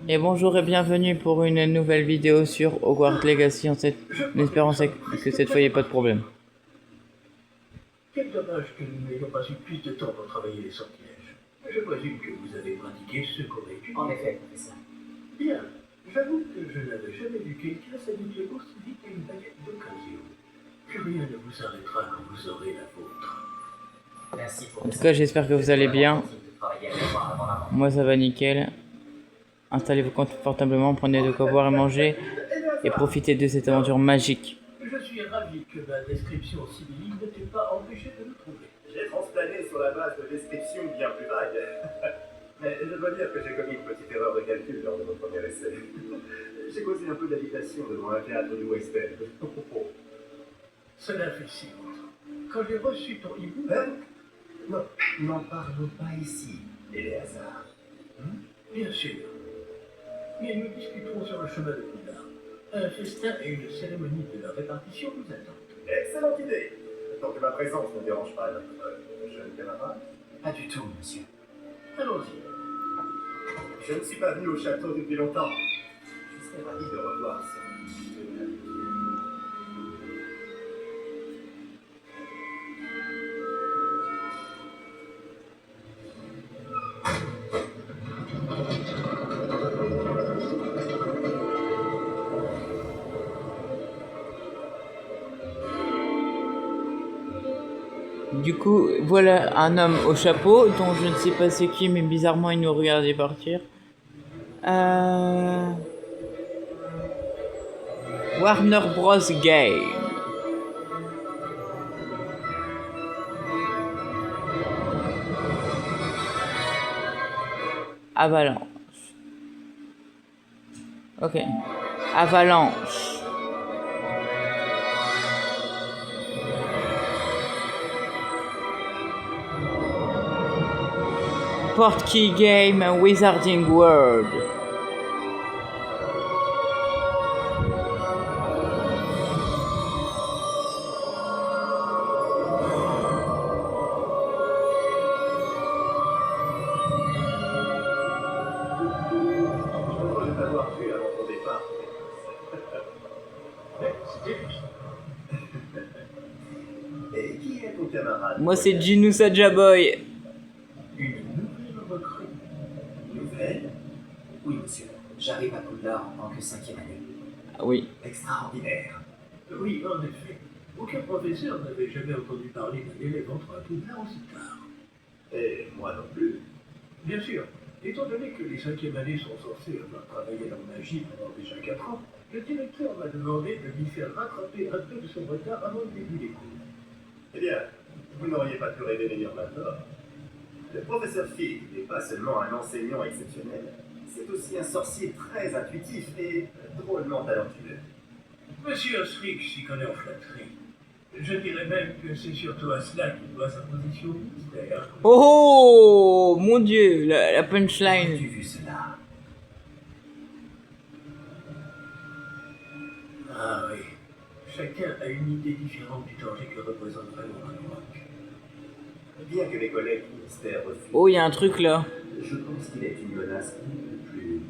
Et bonjour et bienvenue pour une nouvelle vidéo sur Hogwarts Legacy en espérant que cette fois il n'y ait pas de problème. Quel dommage que nous n'ayons pas eu plus de temps pour travailler les sortilèges. Je présume que vous avez pratiqué ce qu'on a étudié. En effet, professeur. Bien. J'avoue que je n'avais jamais vu quelqu'un s'habiller aussi vite à une baguette d'occasion. Plus rien ne vous arrêtera quand vous aurez la vôtre. Merci, En tout cas, j'espère que vous allez bien. Moi ça va nickel. Installez-vous confortablement, prenez de quoi boire et manger et profitez de cette aventure magique. Je suis ravi que ma description civile ne t'ait pas empêché de nous trouver. J'ai transplané sur la base de descriptions bien plus vagues. Mais je dois dire que j'ai commis une petite erreur de calcul lors de mon premier essai. J'ai causé un peu d'agitation devant un théâtre du West End. Cela fait si longtemps. Quand j'ai reçu ton hibou... Non, n'en parlons pas ici, Éléazar. Bien sûr. Mais nous discuterons sur le chemin de Poudlard. Un festin et une cérémonie de la répartition nous attendent. Excellente idée. Tant que ma présence ne dérange pas notre jeune camarade. Pas du tout, monsieur. Allons-y. Je ne suis pas venu au château depuis longtemps. Je serais ravi de revoir ce jeune habitué. Du coup, voilà un homme au chapeau dont je ne sais pas c'est qui, mais bizarrement il nous regardait partir. Warner Bros. Game. Avalanche. Ok. Avalanche. Portkey Game Wizarding World. Heureux de t'avoir vu avant ton départ. Mais c'était juste. Et qui est ton camarade? Moi c'est Ginu Sajaboy. Une nouvelle recrue. Nouvelle? Oui, monsieur. J'arrive à Poudlard en tant que 5e année. Ah oui. Extraordinaire. Oui, en effet. Aucun professeur n'avait jamais entendu parler d'un élève entrant à Poudlard aussi tard. Et moi non plus. Bien sûr, étant donné que les 5e années sont censées avoir travaillé leur magie pendant déjà 4 ans, le directeur m'a demandé de lui faire rattraper un peu de son retard avant le début des cours. Eh bien, vous n'auriez pas pu rêver meilleur maintenant. Le professeur Fig n'est pas seulement un enseignant exceptionnel, c'est aussi un sorcier très intuitif et drôlement talentueux. Monsieur Osric s'y connaît en flatterie. Je dirais même que c'est surtout à cela qu'il doit sa position au ministère. Oh, mon dieu, la punchline. As-tu vu cela? Ah oui, chacun a une idée différente du danger que représente vraiment un roc. Bien que mes collègues du ministère refusent, Oh, il y a un truc là. je pense qu'il est une menace plus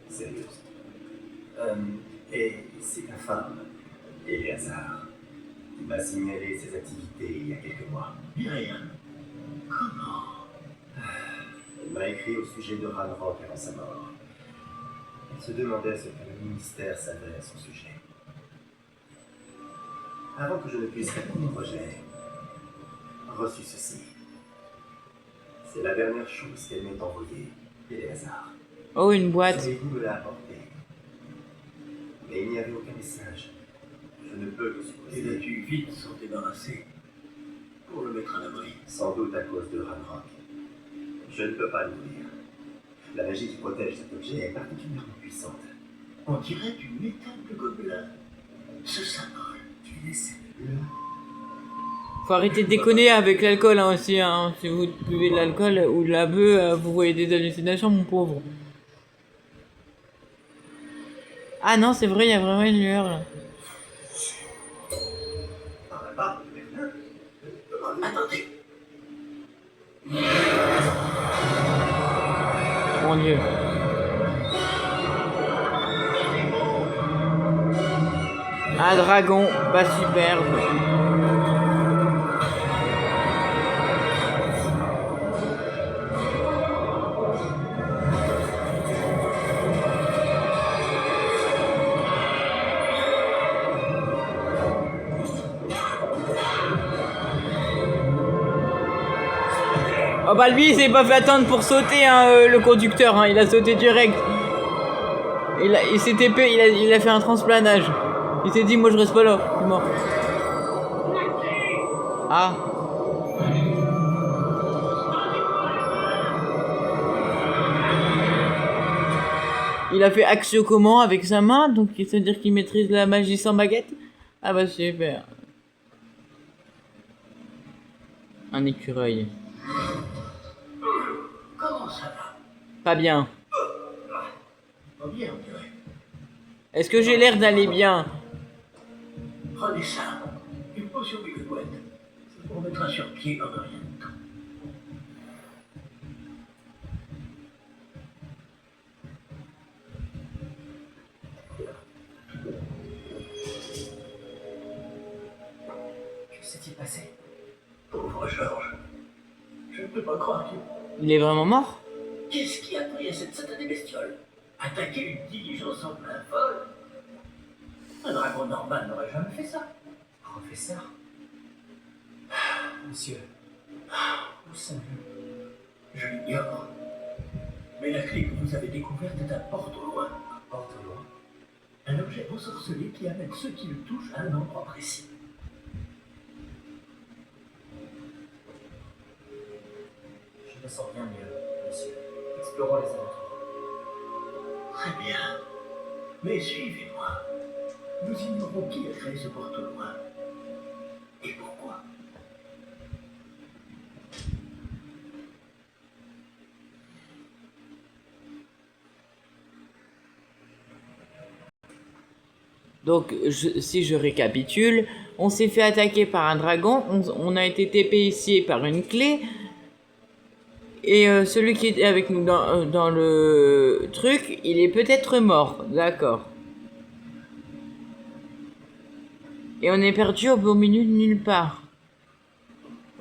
sérieuse. Et c'est ta femme, Éléazar, qui m'a signalé ses activités il y a quelques mois. Myriam, comment? Elle m'a écrit au sujet de Ranrock avant sa mort. Elle se demandait ce que le ministère savait à son sujet. Avant que je ne puisse répondre, j'ai reçu ceci. C'est la dernière chose qu'elle m'ait envoyée, Éléazar. Oh, une boîte. Savez-vous me l'a apporté? Mais il n'y avait aucun message. Je ne peux que Et là, supposer, tu vite s'en débarrasser pour le mettre à l'abri. sans doute à cause de Ranrock. Je ne peux pas l'ouvrir. La magie qui protège cet objet est particulièrement puissante. On dirait du métal de gobelin. Ce symbole, Tu laisses bleu. Faut arrêter de déconner avec l'alcool hein, aussi. Hein. Si vous buvez de l'alcool ou de la bœuf, vous voyez des hallucinations, mon pauvre. Ah non, c'est vrai, il y a vraiment une lueur là. Par là-bas, attendez. Mon dieu. Un dragon, pas superbe. Oh bah lui il s'est pas fait attendre pour sauter hein, le conducteur, hein, il a sauté direct. Il s'est TP, il a fait un transplanage. Il s'est dit moi je reste pas là, je suis mort. Ah. Il a fait action comment avec sa main, donc ça veut dire qu'il maîtrise la magie sans baguette. Ah bah super. Un écureuil. Comment ça va? Pas bien. Pas bien, on dirait. Est-ce que j'ai l'air d'aller bien? Prenez ça. Une potion de couette. Ça vous remettra sur pied en rien de temps. Que s'est-il passé? Pauvre Georges. Je ne peux pas croire qu'il... Il est vraiment mort? Qu'est-ce qui a pris à cette satanée bestiole? Attaquer une diligence en plein vol? Un dragon normal n'aurait jamais fait ça. Professeur? Monsieur, où sommes-nous? Je l'ignore. Mais la clé que vous avez découverte est un porte au loin. Porte au loin. Un objet ensorcelé qui amène ceux qui le touchent à un endroit précis. Je me sens bien mieux, monsieur. Explorons les alentours. Très bien. Mais suivez-moi. Nous ignorons qui a créé ce porte au loin. Et pourquoi. Donc, si je récapitule, on s'est fait attaquer par un dragon, on a été TP ici par une clé, et celui qui était avec nous dans le truc, il est peut-être mort, d'accord. Et on est perdu au beau milieu de nulle part.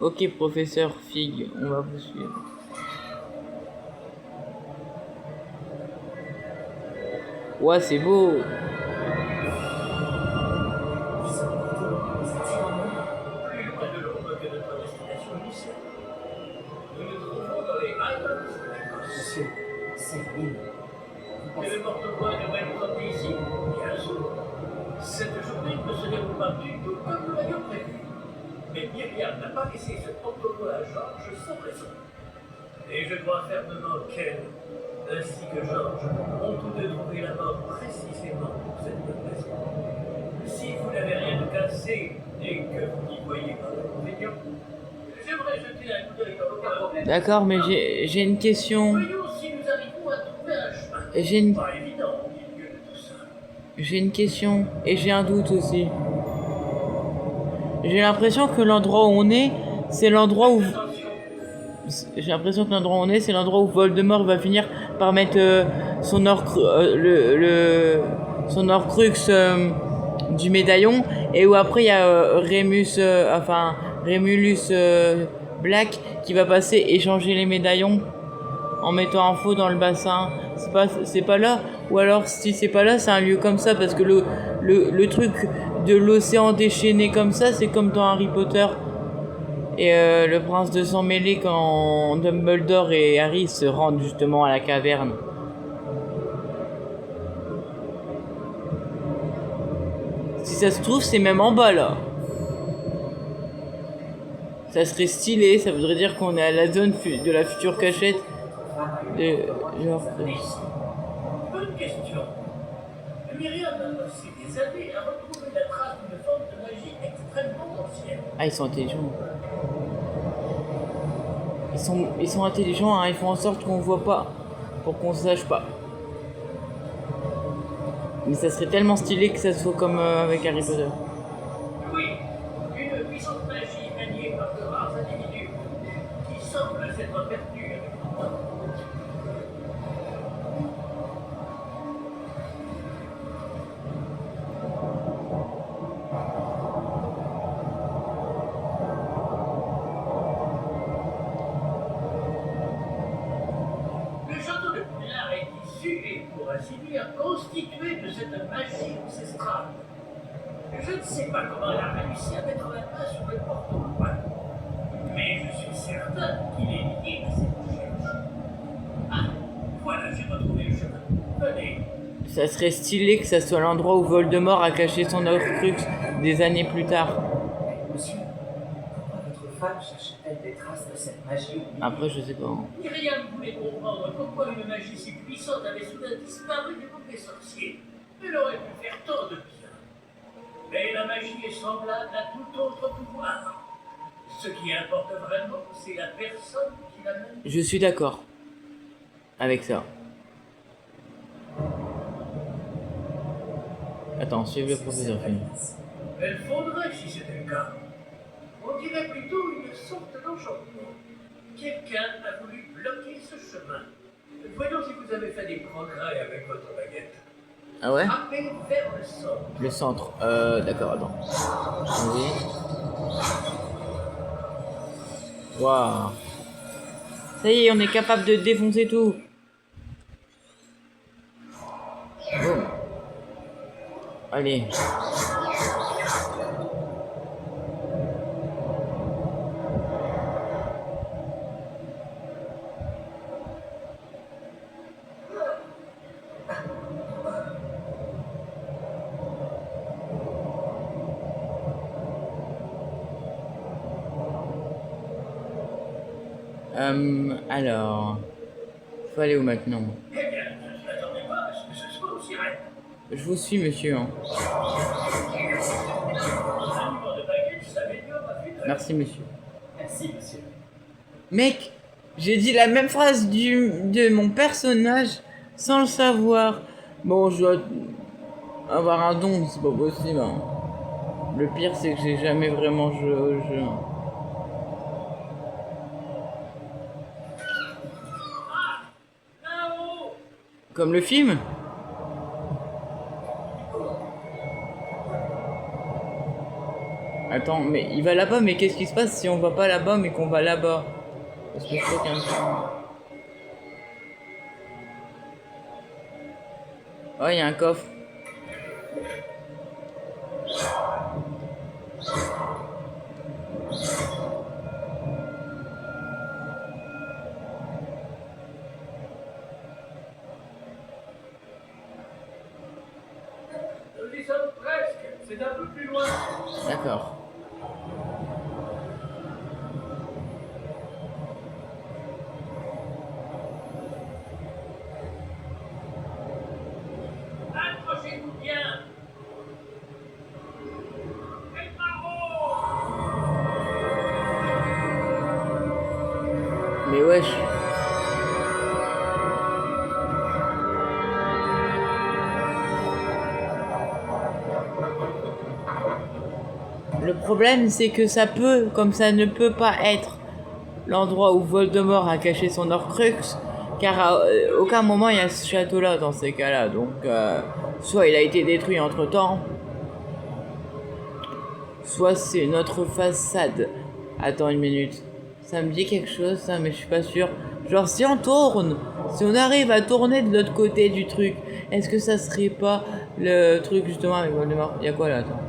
Ok, professeur Fig, on va vous suivre. Ouais, c'est beau. Plus loin de l'ombre que notre destination initiale. Nous nous trouvons dans les Highlands de l'Écosse. Monsieur, c'est l'île. Vous Et pensez... le porte-voix devrait nous emmener ici, bien sûr. Cette journée ne se déroule pas du tout comme nous l'avions prévu. Mais Myriam n'a pas laissé ce porte-voix à Georges sans raison. Et je crois fermement qu'elle, ainsi que Georges, ont tous deux trouvé la mort précisément pour cette bonne raison. Si vous n'avez rien de cassé et que vous n'y voyez pas d'inconvénient, j'aimerais jeter un coup d'œil dans le problème. D'accord, mais j'ai une question. Voyons si nous arrivons à trouver un chemin. J'ai une... Pas évident au milieu de tout ça. J'ai une question et j'ai un doute aussi. J'ai l'impression que l'endroit où on est, c'est l'endroit où... J'ai l'impression que l'endroit où on est, c'est l'endroit où Voldemort va finir par mettre son son Horcrux du médaillon, et où après il y a Rémulus Black qui va passer échanger les médaillons en mettant un faux dans le bassin. C'est pas là, ou alors si c'est pas là, c'est un lieu comme ça, parce que le truc de l'océan déchaîné comme ça, c'est comme dans Harry Potter et le prince de sang mêlé, quand Dumbledore et Harry se rendent justement à la caverne. Si ça se trouve, c'est même en bas là. Ça serait stylé, ça voudrait dire qu'on est à la zone de la future cachette de genre. Bonne question. Myriam a passé des années à retrouver la trace d'une forme de magie extrêmement ancienne. Ah, ils sont intelligents. Ils sont intelligents, hein, ils font en sorte qu'on voit pas, pour qu'on sache pas. Mais ça serait tellement stylé que ça soit comme avec Harry Potter. Oui, une puissante magie maniée par de rares individus qui semblent s'être perdus avec le temps. ainsi dire, constituée de cette magie ancestrale. Je ne sais pas comment elle a réussi à mettre la main sur le porte-voix, mais je suis certain qu'il est lié à cette recherche. Ah, voilà, j'ai retrouvé le chemin. Venez. Ça serait stylé que ça soit l'endroit où Voldemort a caché son Horcrux des années plus tard. Monsieur, pourquoi votre femme cherche-t-elle des traces de cette magie oubliée? Après, je sais pas. Myriam voulait comprendre pourquoi une magie si puissante avait soudain disparu du monde des sorciers. Elle aurait pu faire tant de bien. Mais la magie est semblable à tout autre pouvoir. Ce qui importe vraiment, c'est la personne qui la mène. Je suis d'accord avec ça. Attends, suivez le professeur Finn. Elle faudrait si c'était le cas. On dirait plutôt une sorte d'enchantement. Quelqu'un a voulu bloquer ce chemin. Voyons si vous avez fait des progrès avec votre baguette. Ah ouais? Frappez vers le centre. Le centre. D'accord, attends. Oui. Waouh. Ça y est, on est capable de défoncer tout. Boum. Allez. Alors... Faut aller où maintenant? Eh bien, je ne m'attendais pas à ce que ce soit aussi raide. Je vous suis, monsieur. Hein. L'aliment de baguette s'améliore à vue d'œil. Merci, monsieur. Merci, monsieur. Mec, j'ai dit la même phrase de mon personnage sans le savoir. Bon, je dois avoir un don, c'est pas possible. Hein. Le pire, c'est que j'ai jamais vraiment joué au jeu. Là-haut. Comme le film? Attends, mais il va là-bas, mais qu'est-ce qui se passe si on va pas là-bas mais qu'on va là-bas? Parce que je crois qu'il y a un truc. Oh, il y a un coffre. Nous y sommes presque. C'est un peu plus loin. D'accord. Accrochez-vous bien. Et bravo. Mais wesh. Le problème, c'est que ça peut, comme ça ne peut pas être l'endroit où Voldemort a caché son Horcrux, car à aucun moment il y a ce château-là dans ces cas-là. Donc, soit il a été détruit entre-temps, soit c'est notre façade. Attends une minute. Ça me dit quelque chose, ça, mais je suis pas sûr. Genre, si on tourne, si on arrive à tourner de l'autre côté du truc, est-ce que ça serait pas le truc justement avec Voldemort? Il y a quoi là? Attends.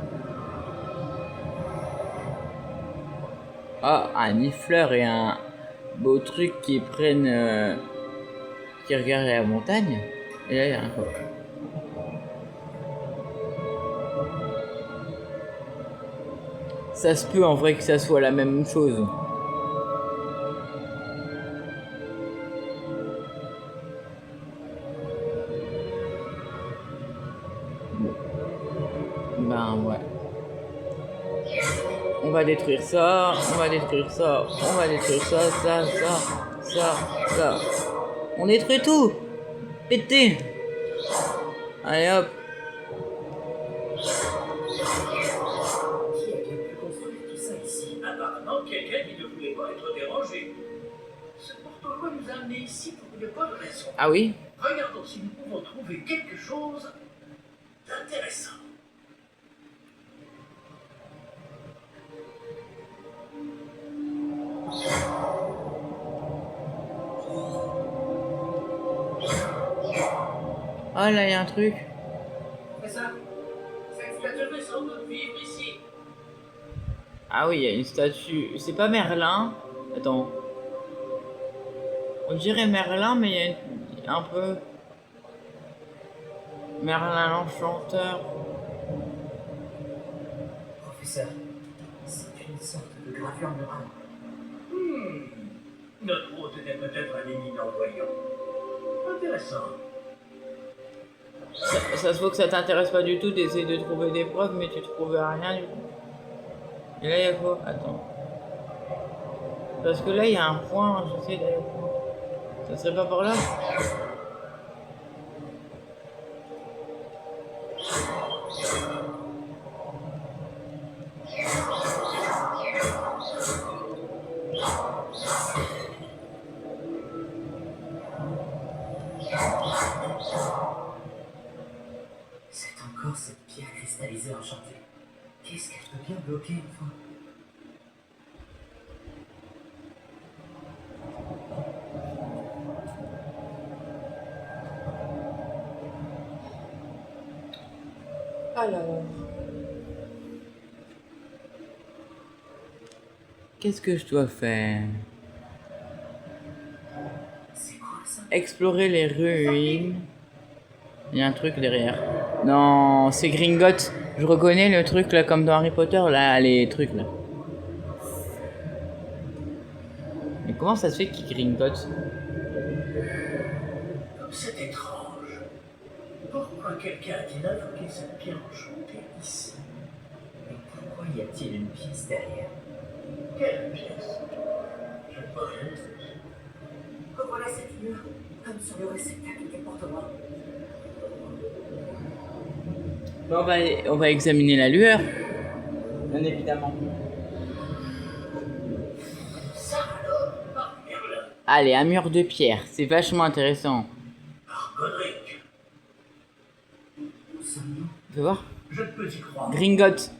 Ah, un nifleur et un beau truc qui prennent... qui regardent la montagne. Et là, il y a un coffre. Ça se peut en vrai que ça soit la même chose. Ben ouais. On va détruire ça, on va détruire ça, on va détruire ça, ça. On détruit tout. Pété. Allez hop. Qui a bien pu construire tout ça ici? Apparemment, quelqu'un qui ne voulait pas être dérangé. Ce porte-voix nous a amenés ici pour une bonne raison. Ah oui? Regardons si nous pouvons trouver quelque chose d'intéressant. Ah là, il y a un truc. Professeur, cette statue devrait sans doute vivre ici. Ah oui, il y a une statue. C'est pas Merlin. Attends. On dirait Merlin, mais il y a un peu... Merlin l'Enchanteur. Professeur, c'est une sorte de gravure murale. Notre hôte était peut-être un éminent voyant. Intéressant. Ça se voit que ça t'intéresse pas du tout d'essayer de trouver des preuves, mais tu trouves rien du tout. Et là, il y a quoi? Attends. Parce que là, il y a un point, j'essaie d'aller au point. Ça serait pas par là? C'est encore cette pierre cristallisée enchantée. Qu'est-ce qu'elle peut bien bloquer enfin? Alors. Qu'est-ce que je dois faire? C'est quoi ça? Explorer les ruines. Il y a un truc derrière. Non, c'est Gringotts. Je reconnais le truc là, comme dans Harry Potter, là, les trucs là. Mais comment ça se fait qu'il Gringotts? C'est étrange. Pourquoi quelqu'un a-t-il invoqué cette pierre enchantée ici? Mais pourquoi y a-t-il une pièce derrière? Quelle pièce? Je ne vois rien. Revoilà cette mur, comme sur le réceptacle des porte-voix. On va examiner la lueur. Bien évidemment. Ça alors? Ah, Merlin. Allez, un mur de pierre. C'est vachement intéressant. Godric. Où sommes-nous? Tu veux voir? Je ne peux y croire. Gringotts.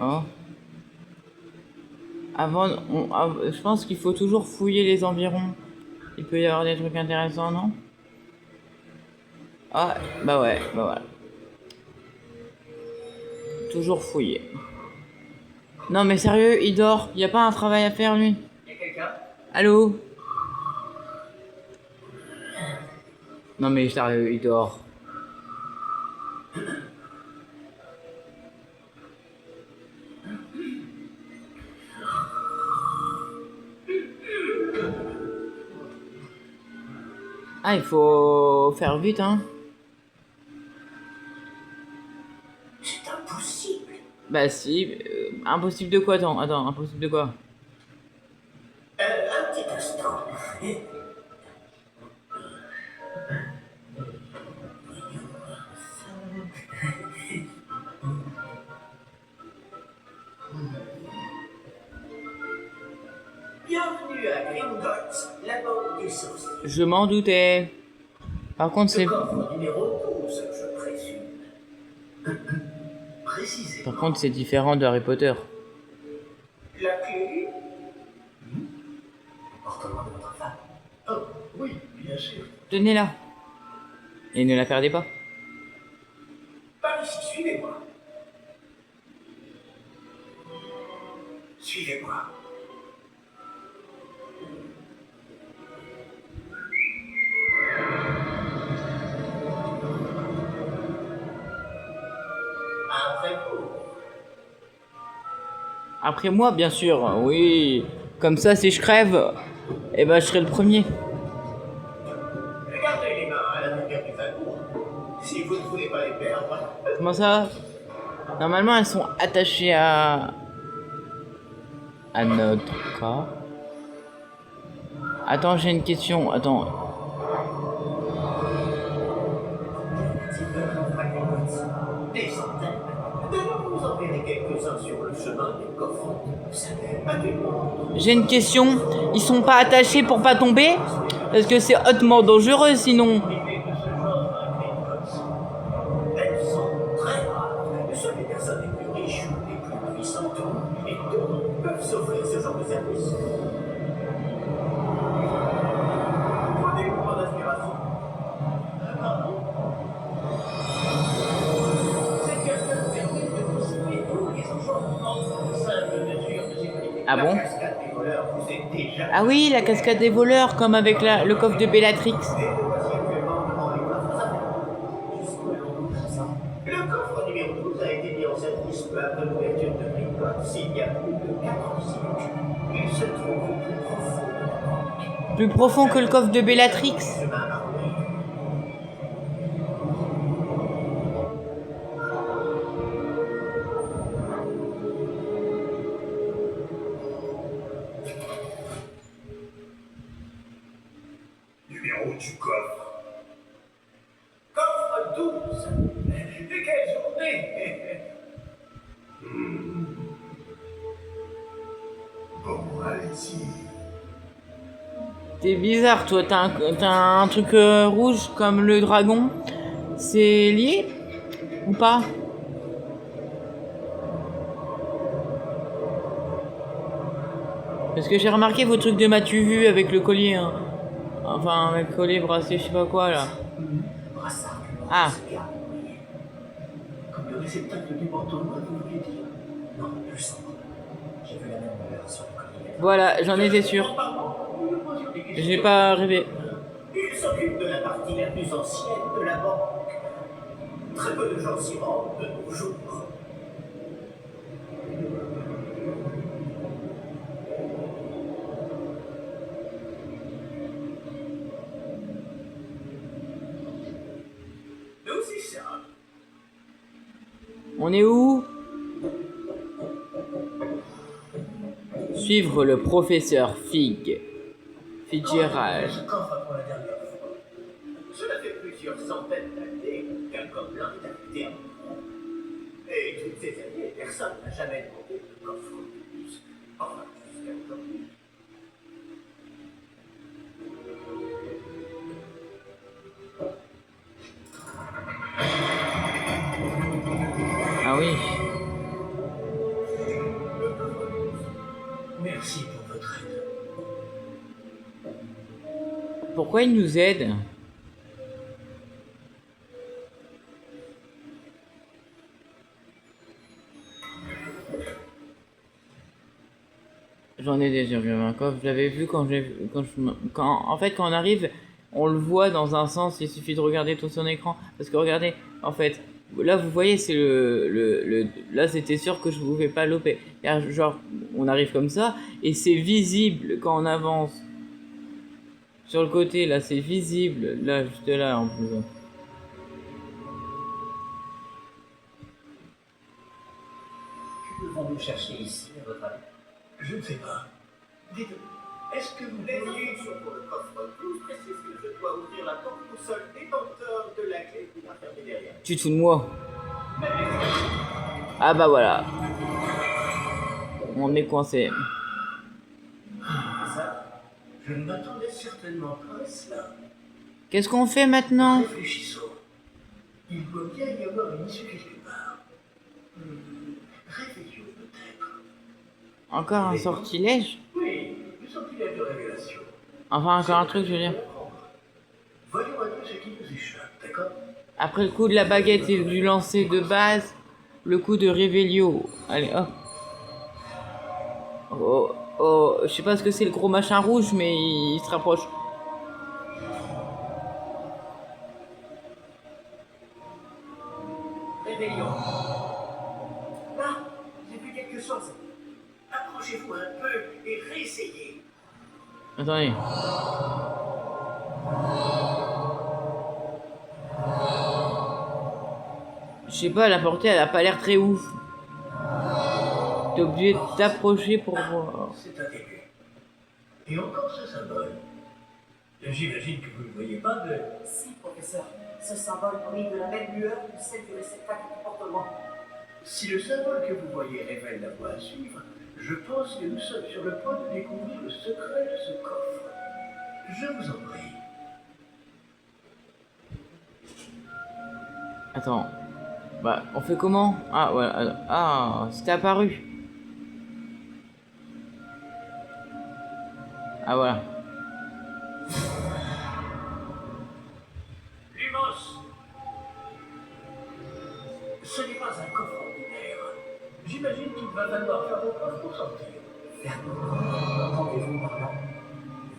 Oh. Je pense qu'il faut toujours fouiller les environs. Il peut y avoir des trucs intéressants, non? Ah, bah ouais, bah voilà. Toujours fouiller. Non mais sérieux, il dort. Y a pas un travail à faire, lui? Y'a quelqu'un? Allô? Non mais sérieux, il dort. Ah, il faut faire vite, hein. C'est impossible. Bah si, impossible de quoi? Attends, impossible de quoi? Un petit instant. Bienvenue à Gringotts, la bande des sorciers. Je m'en doutais. Par contre, c'est... Le coffre numéro 12, je présume. Précisément. Par contre, c'est différent de Harry Potter. La clé? Porte-voix de votre femme. Oh, oui, bien sûr. Tenez-la. Et ne la perdez pas. Par ici, suivez-moi. Suivez-moi. Après vous. Après moi, bien sûr, oui. Comme ça, si je crève, eh ben, je serai le premier. Gardez les mains à l'intérieur du wagon. Si vous ne voulez pas les perdre. Comment ça? Normalement, elles sont attachées à notre corps. Attends, j'ai une question. Attends. Des centaines. Demain, vous en verrez quelques-uns sur le chemin des coffres. Vous savez, pas du monde. J'ai une question. Ils sont pas attachés pour pas tomber? Parce que c'est hautement dangereux sinon. L'idée de ce genre à Gringotts. Elles sont très rares. Seules les personnes les plus riches ou les plus puissantes tout et tous peuvent s'offrir ce genre de service. Prenez une grande inspiration. Pardon? Cette cascade permet de dissiper tous les enchantements. Simple mesure de sécurité. Ah bon? La cascade des voleurs vous est déjà... Ah oui, la cascade des voleurs, comme avec le coffre de Bellatrix. Et le voici actuellement devant les coffres à faire. Jusqu'où allons-nous, ça? Le coffre numéro 12 a été mis en service peu après l'ouverture de Gringotts il y a plus de 4 siècles. Il se trouve plus profond de la banque. Plus profond que le coffre de Bellatrix. Chemin armé. Numéro du coffre. Coffre 12. Et quelle journée! Bon, allez-y. T'es bizarre, toi, t'as un truc rouge comme le dragon. C'est lié ou pas? Parce que j'ai remarqué vos trucs de m'as-tu vu avec le collier, hein. Enfin, avec le collier, bracelet, je sais pas quoi, là. Brassard. Ah. Comme le réceptacle du manteau noir, vous vouliez dire? Non, plus sombre. J'ai vu la même couleur sur le collier. Voilà, j'en étais sûr. Nous nous posions des questions. J'ai pas rêvé. Il s'occupe de la partie la plus ancienne de la banque. Très peu de gens s'y rendent de nos jours. Nous, c'est ça. On est où? Suivre le professeur Fitzgerald. Ce coffre pour la dernière fois. Cela fait plusieurs centaines d'années qu'un gobelin est habité en moi. Et toutes ces années, personne n'a jamais demandé de coffre plus. Enfin, jusqu'à aujourd'hui. Ah oui. Merci pour votre aide. Pourquoi il nous aide? J'en ai déjà vu un coffre. Je l'avais vu en fait, quand on arrive, on le voit dans un sens. Il suffit de regarder tout son écran. Parce que regardez, en fait, là vous voyez, c'est là c'était sûr que je pouvais pas loper. Genre, on arrive comme ça et c'est visible quand on avance. Sur le côté, là, c'est visible. Là, juste là, en plus. Que devons-nous chercher ici, à votre avis? Je ne sais pas. Dites, est-ce que vous pourriez... Pour le coffre 12 précise que je dois ouvrir la porte au seul détenteur de la clé qui m'a fermé derrière. Tu te fous de moi? Ah bah voilà. On est coincé. Ça, je ne m'attendais certainement pas à cela. Qu'est-ce qu'on fait maintenant? Réfléchissons. Il doit bien y avoir une issue quelque part. Réveillons peut-être. Encore un sortilège? Oui, le sortilège de révélation. Enfin, encore un truc, je veux dire. Voyons un peu ce qui nous échappe, d'accord? Après le coup de la baguette et du lancer de base, le coup de Révélio. Allez, hop. Oh, oh, je sais pas ce que c'est le gros machin rouge, mais il se rapproche. Réveillons. Là, j'ai vu quelque chose. Approchez-vous un peu et réessayez. Attendez. Je sais pas, la portée, elle a pas l'air très ouf. T'es obligé de t'approcher pour voir. C'est un début. Et encore ce symbole. J'imagine que vous ne voyez pas de... Si, professeur. Ce symbole brille de la même lueur que celle du réceptacle du portement. Si le symbole que vous voyez révèle la voie à suivre, je pense que nous sommes sur le point de découvrir le secret de ce coffre. Je vous en prie. Attends. Bah, on fait comment? Ah, voilà. Ah, c'était apparu. Ah voilà. Lumos, ce n'est pas un coffre ordinaire. J'imagine qu'il va falloir faire vos preuves pour sortir. Faire nos preuves, entendez-vous par là?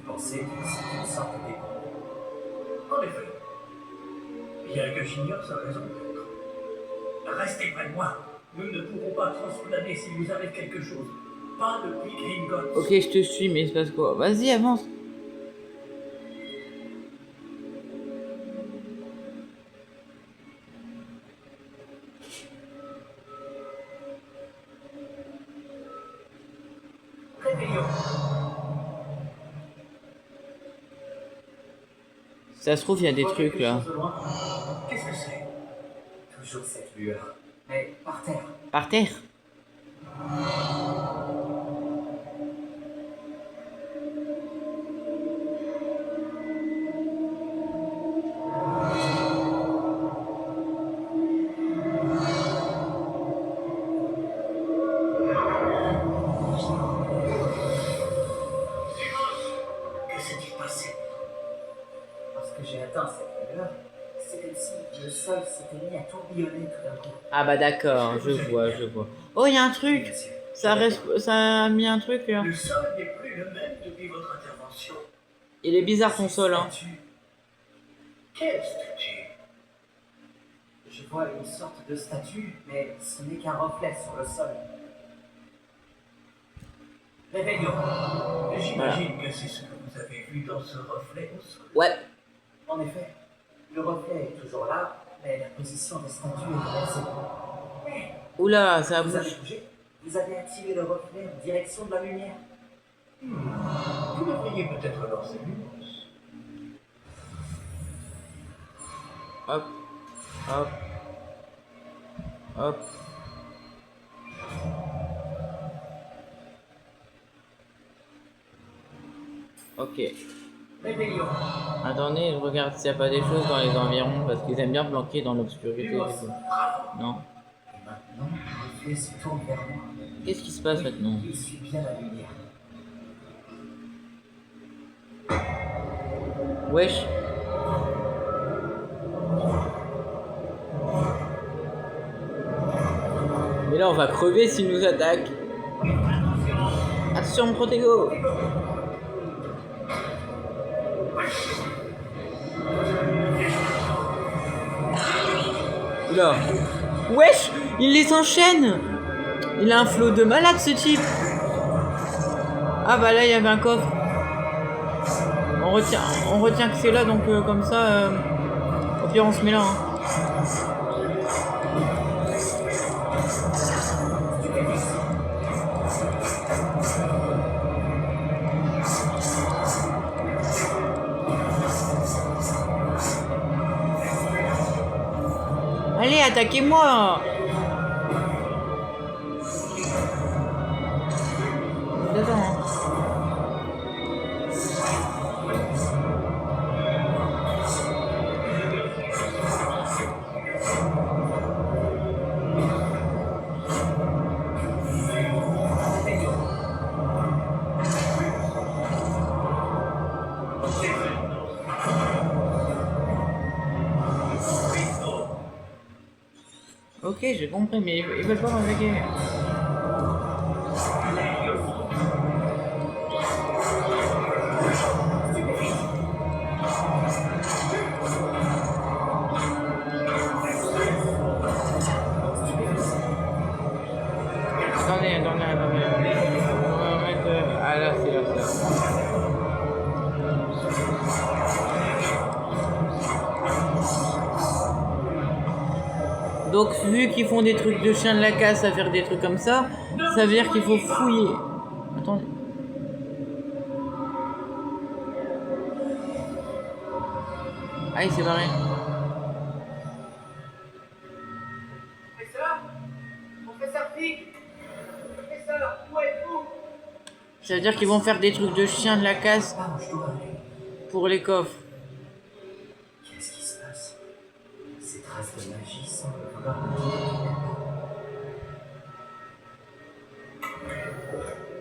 Vous pensez que c'est une sorte d'écran? En effet, bien que j'ignore sa raison d'être. Restez près de moi. Nous ne pourrons pas transplaner s'il vous arrive quelque chose. Pas depuis Gringotts. Ok, je te suis, mais il se passe quoi? Vas-y, avance. Réveillons. Ça se trouve, il y a des Vois trucs quelque là. chose de loin? Qu'est-ce que c'est? Toujours cette lueur. Mais par terre. Par terre? Que s'est-il passé? Lorsque j'ai atteint cette lueur, c'est comme si le sol s'était mis à tourbillonner tout d'un coup. Ah bah d'accord, je vois, je vois. Oh, il y a un truc. Monsieur, Ça a mis un truc là. Le sol n'est plus le même depuis votre intervention. Il est bizarre ton sol, hein. statue, Quelle statue? je vois une sorte de statue, mais ce n'est qu'un reflet sur le sol. Réveillons. J'imagine que c'est ce que vous avez vu dans ce reflet au sol. Ouais. En effet, le reflet est toujours là, mais la position des statues est inversée. Oula, ça Vous avez bouge. bougé? Vous avez activé le reflet en direction de la lumière. Vous devriez peut-être lancer Lumos. Hop. Hop. Hop. Ok. Réveillons. Attendez, je regarde s'il n'y a pas des choses dans les environs, parce qu'ils aiment bien planquer dans l'obscurité. Lumos. des fois. Bravo. Non. Et maintenant, le reflet se tourne vers moi. Qu'est-ce qui se passe maintenant? Il suit bien la lumière. Wesh. Mais là, on va crever s'il nous attaque. Attention, Protego. Oula. Wesh, il les enchaîne. Il a un flot de malade, ce type. Ah bah là, il y avait un coffre. On retient que c'est là, donc comme ça, au pire, on se met là. Hein. Allez, attaquez-moi! Attends. Hein. Ok, j'ai compris, mais ils veulent pas m'attaquer. Attendez. On va mettre... Ah là, c'est là, c'est là. Donc, vu qu'ils font des trucs de chien de la casse à faire des trucs comme ça veut dire qu'il faut fouiller. Attendez. Ah, il s'est barré. Professeur, Fig, professeur, où êtes-vous? Ça veut dire qu'ils vont faire des trucs de chien de la casse Pas où je dois aller. pour les coffres. Qu'est-ce qui se passe? Ces traces de magie semblent vouloir me dire.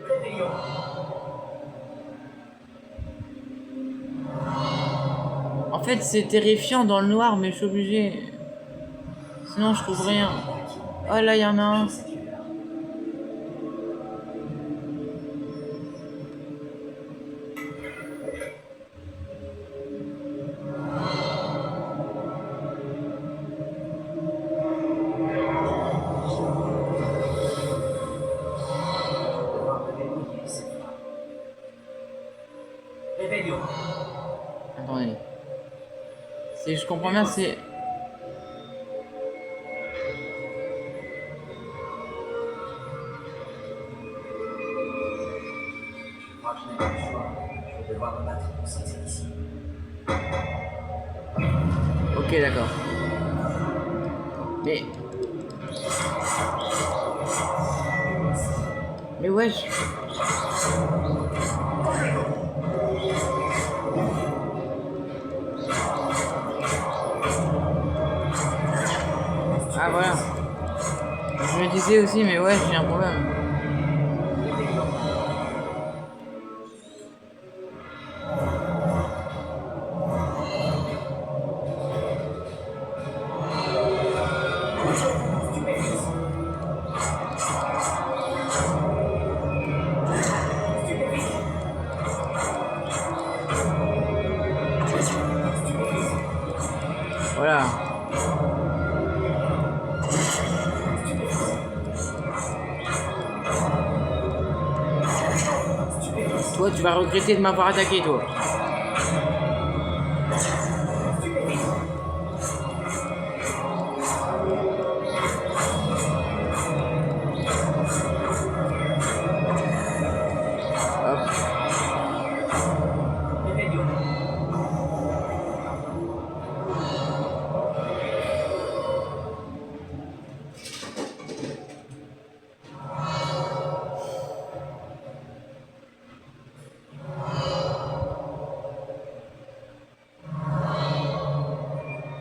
Réveillons. fait, c'est terrifiant dans le noir, mais je suis obligée. Sinon, je trouve rien. Oh là, il y en a un. Réveillons. Attendez. Si je comprends bien, c'est... Je crois que je n'ai pas le choix. Je vais devoir me battre pour sortir d'ici. Ok, d'accord. Mais... Mais wesh. Ah voilà. Je me disais aussi, mais ouais, j'ai un problème. Voilà. Toi, tu vas regretter de m'avoir attaqué, toi. Hop. Réveillons.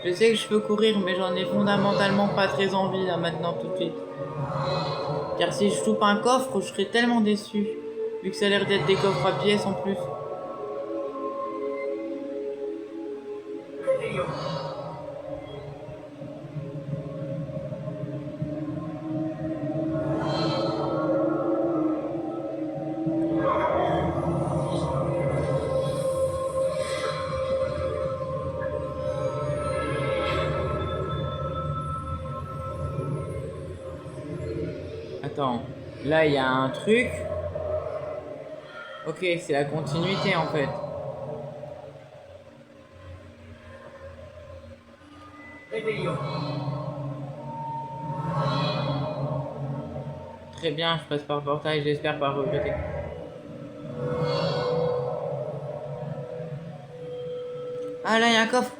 Je sais que je peux courir, mais j'en ai fondamentalement pas très envie là maintenant tout de suite. Car si je loupe un coffre, je serais tellement déçu. Vu que ça a l'air d'être des coffres à pièces en plus. Réveillons. Attends, là il y a un truc. Ok, c'est la continuité en fait. Réveillons. Très bien, je passe par le portail, j'espère pas regretter. Ah là il y a un coffre.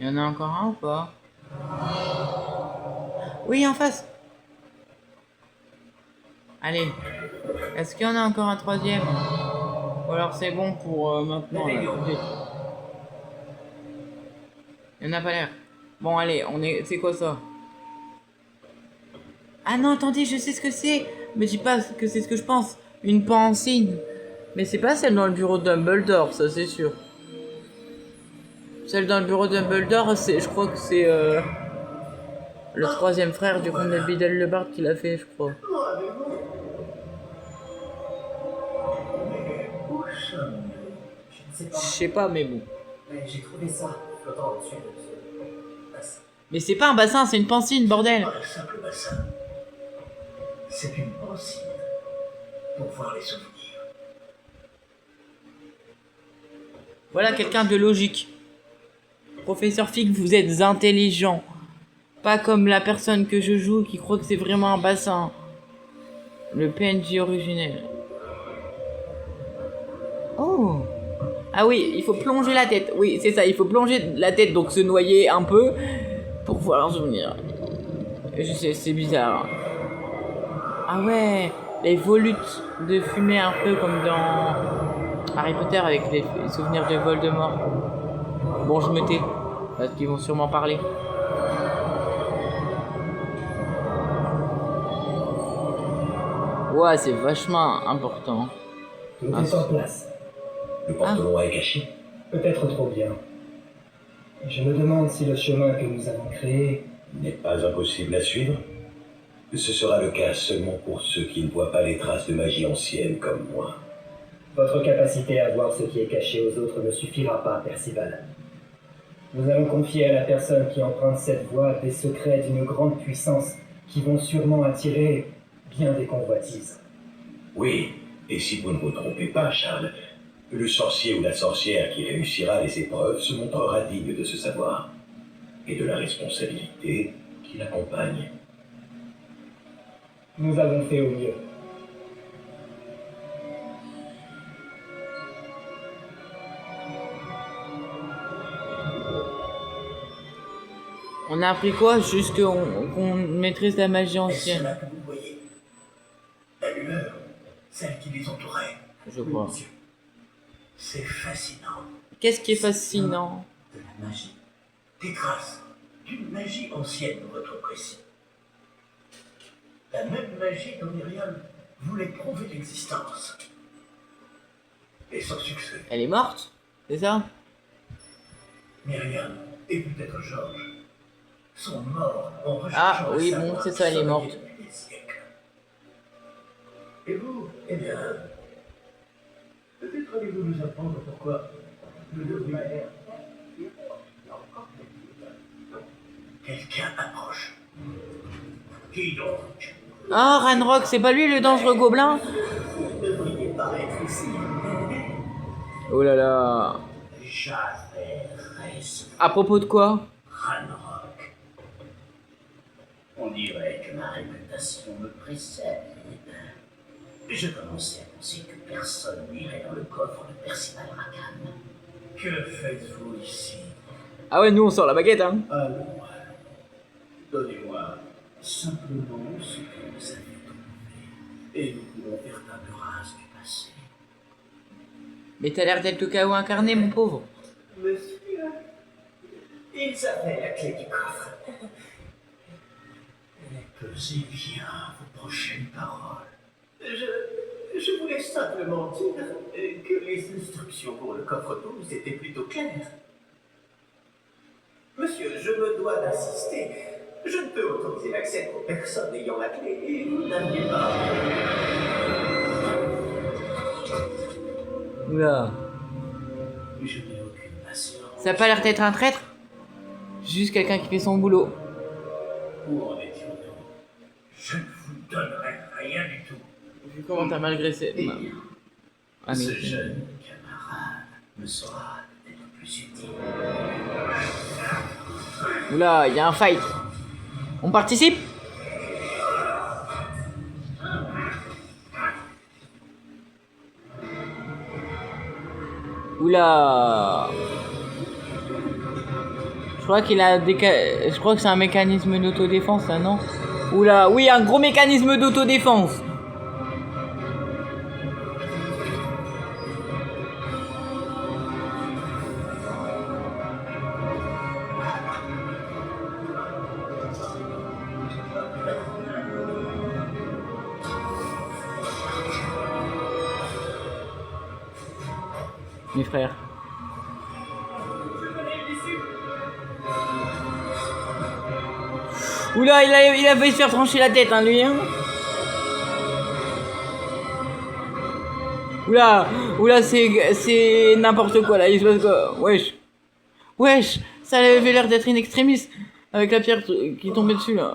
Il y en a encore un ou pas? Oui, en face. Allez. Est-ce qu'il y en a encore un troisième? Ou alors c'est bon pour maintenant là, tout de suite. Il n'y en a pas l'air. Bon allez, on est. C'est quoi ça? Ah non, attendez, je sais ce que c'est. Mais dis pas que c'est ce que je pense. Une pancine. Mais c'est pas celle dans le bureau de Dumbledore, ça c'est sûr. Celle dans le bureau de Dumbledore, je crois que c'est le troisième frère du comte de Biddle-le-Bard qui l'a fait, je crois. Je ne sais pas. Je sais pas, mais bon. Mais j'ai trouvé ça flottant au-dessus de ce bassin. Mais c'est pas un bassin, c'est une pancine, bordel. Pas un simple bassin. C'est une pancine pour voir les souvenirs. Voilà quelqu'un de logique. Professeur Fig, vous êtes intelligent. Pas comme la personne que je joue qui croit que c'est vraiment un bassin. Le PNJ originel. Oh. Ah oui, il faut plonger la tête. Oui, c'est ça, il faut plonger la tête, donc se noyer un peu pour voir un souvenir. Je sais, c'est bizarre. Ah ouais, les volutes de fumée un peu comme dans Harry Potter avec les souvenirs de Voldemort. Bon, je me tais, parce qu'ils vont sûrement parler. Ouais, c'est vachement important. Tout est en place. Le porte-loin est caché. Peut-être trop bien. Je me demande si le chemin que nous avons créé... N'est pas impossible à suivre. Ce sera le cas seulement pour ceux qui ne voient pas les traces de magie ancienne comme moi. Votre capacité à voir ce qui est caché aux autres ne suffira pas, Percival. Nous allons confier à la personne qui emprunte cette voie des secrets d'une grande puissance qui vont sûrement attirer bien des convoitises. Oui, et si vous ne vous trompez pas, Charles, le sorcier ou la sorcière qui réussira les épreuves se montrera digne de ce savoir et de la responsabilité qui l'accompagne. Nous avons fait au mieux. On a appris quoi? Juste qu'on maîtrise la magie Est-ce ancienne. cela que vous voyez? La lueur, celle qui les entourait. Je crois. Monsieur, c'est fascinant. Qu'est-ce qui est fascinant? De la magie. Des traces d'une magie ancienne, votre précis. La même magie dont Myriam voulait prouver l'existence. Et sans succès. Elle est morte? C'est ça? Myriam et peut-être Georges sont morts en recherchant Ah, oui, le bon, savoir c'est ça, elle est sommeillé morte. depuis des siècles. Et vous, eh bien, peut-être allez-vous nous apprendre pourquoi nous devrions... Quelqu'un approche. Qui donc? Ah, Ranrock, c'est pas lui le dangereux gobelin? Vous devriez paraître ici. Oh là là. J'avais raison. À propos de quoi? Ranrock. On dirait que ma réputation me précède. Je commençais à penser que personne n'irait dans le coffre de Percival Rackham. Que faites-vous ici? Ah ouais, nous on sort la baguette, hein. Allons. Donnez-moi simplement ce que vous avez trouvé. Et nous pouvons faire table rase du passé. Mais t'as l'air d'être le chaos incarné, mon pauvre. Monsieur, ils avaient la clé du coffre. Pesez bien vos prochaines paroles. Je voulais simplement dire que les instructions pour le coffre 12 étaient plutôt claires. Monsieur, je me dois d'insister. Je ne peux autoriser l'accès aux personnes ayant la clé et vous n'aviez pas. Oula. Je n'ai aucune patience. Ça a pas l'air d'être un traître? Juste quelqu'un qui fait son boulot. Où en étions-nous? Je ne vous donnerai rien du tout. Vu comment t'as malgré Eh bien, Ah, mais... ce jeune camarade me sera peut-être plus utile. Oula, il y a un fight. On participe? Oula. Je crois qu'il a Je crois que c'est un mécanisme d'autodéfense, là, non? Oula, oui, un gros mécanisme d'autodéfense. Mes frères. Oula, il a failli se faire trancher la tête, hein, lui, hein. Oula, c'est n'importe quoi, là, il se passe quoi? Wesh, ça avait l'air d'être une extrémiste, avec la pierre qui tombait dessus, là.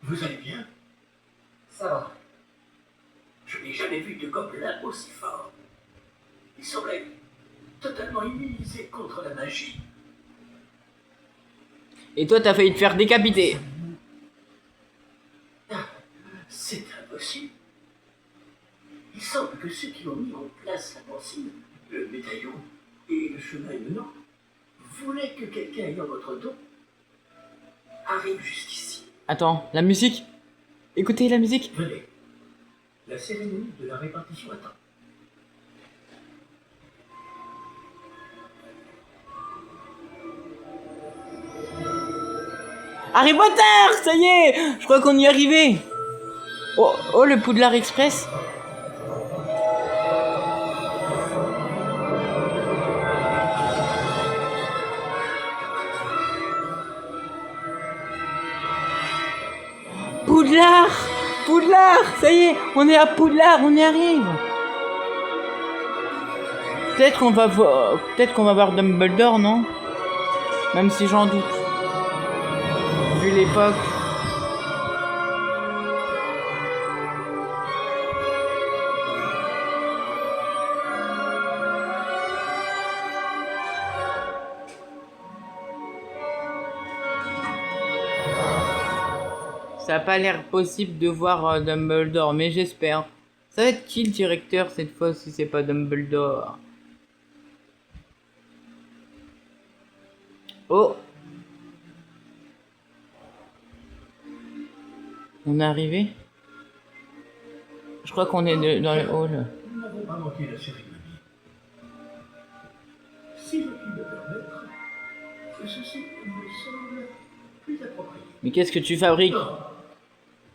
Vous allez bien? Ça va. Je n'ai jamais vu de gobelin aussi fort. Il semblait totalement immunisé contre la magie. Et toi, t'as failli te faire décapiter. C'est impossible. Il semble que ceux qui ont mis en place la consigne, le médaillon et le chemin émenant, voulaient que quelqu'un ayant votre dos arrive jusqu'ici. Attends, la musique? Écoutez la musique. Venez. La cérémonie de la répartition attend. Harry Potter, ça y est, je crois qu'on y est arrivé. Oh, oh, le Poudlard Express. Poudlard, Poudlard, ça y est, on est à Poudlard, on y arrive. Peut-être qu'on va voir Dumbledore, non? Même si j'en doute. Vu l'époque. Ça n'a pas l'air possible de voir Dumbledore, mais j'espère. Ça va être qui le directeur cette fois si c'est pas Dumbledore? Oh! On est arrivé? Je crois qu'on est dans le hall. Nous n'avons pas manqué la cérémonie. Si je puis me permettre, ceci me semble plus approprié. Mais qu'est-ce que tu fabriques? Non.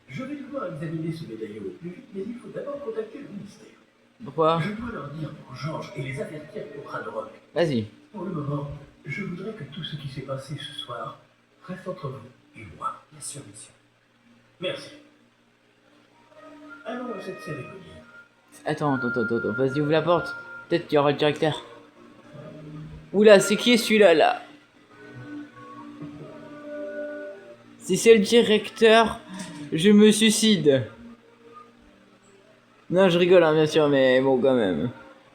Je vais devoir examiner ce médaillon au plus vite, mais il faut d'abord contacter le ministère. Pourquoi? Je dois leur dire pour Georges et les avertir pour Ragnarok. Vas-y. Pour le moment, je voudrais que tout ce qui s'est passé ce soir reste entre vous et moi. Bien sûr, monsieur. Merci. Allons à cette cérémonie. Attends, vas-y, ouvre la porte. Peut-être qu'il y aura le directeur. Oula, c'est qui celui-là, là? Si c'est le directeur, je me suicide. Non, je rigole, hein, bien sûr, mais bon, quand même.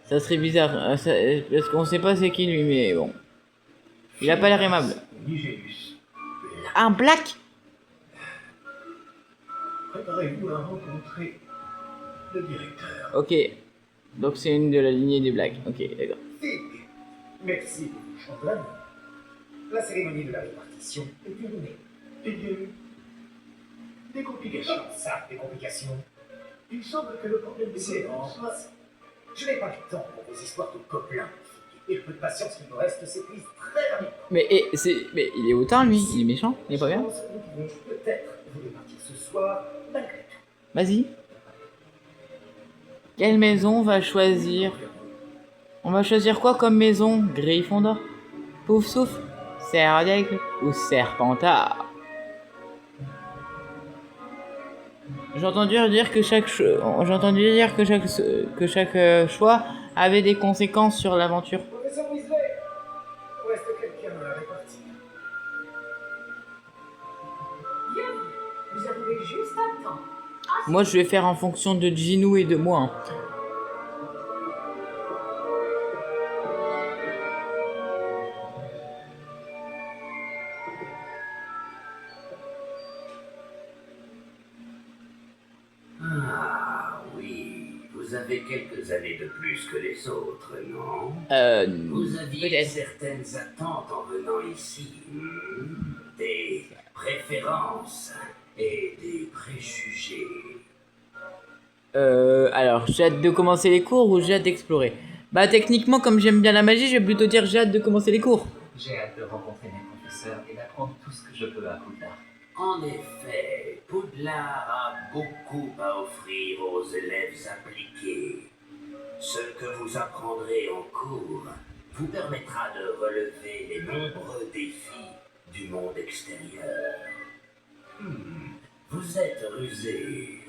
Ça serait bizarre, parce qu'on sait pas c'est qui lui, mais bon. Il a pas l'air aimable. Nigellus. Un black? Préparez-vous à rencontrer le directeur. Ok. Donc c'est une de la lignée des blacks. Ok, d'accord. Fig, merci, chambellan. La cérémonie de la répartition est terminée. Eh bien, des complications. Comme ça, des complications. Il semble que le problème des C'est éléments bon. soit... Je n'ai pas le temps pour vos histoires de gobelins. Et le peu de patience qu'il me reste s'épuise très rapidement. Mais il est autant lui, il est méchant, il est pas Je bien. pense que nous pouvons peut-être vous répartir ce soir, malgré tout. Vas-y. Quelle maison on va choisir? On va choisir quoi comme maison? Gryffondor, Pouf Souffle, Serre d'Aigle ou Serpentard? J'ai entendu dire que chaque choix avait des conséquences sur l'aventure. Professeur Weasley, reste quelqu'un à répartir. Bien vu. Vous arrivez juste à temps. Moi, je vais faire en fonction de Ginou et de moi. Hein. Ah oui, vous avez quelques années de plus que les autres, non? Vous aviez peut-être. certaines attentes en venant ici. Des préférences et des préjugés. Alors, j'ai hâte de commencer les cours ou j'ai hâte d'explorer? Bah, techniquement, comme j'aime bien la magie, je vais plutôt dire j'ai hâte de commencer les cours. J'ai hâte de rencontrer mes professeurs et d'apprendre tout ce que je peux à Poudlard. En effet, Poudlard a beaucoup à offrir aux élèves appliqués. Ce que vous apprendrez en cours vous permettra de relever les nombreux défis du monde extérieur. Vous êtes rusé.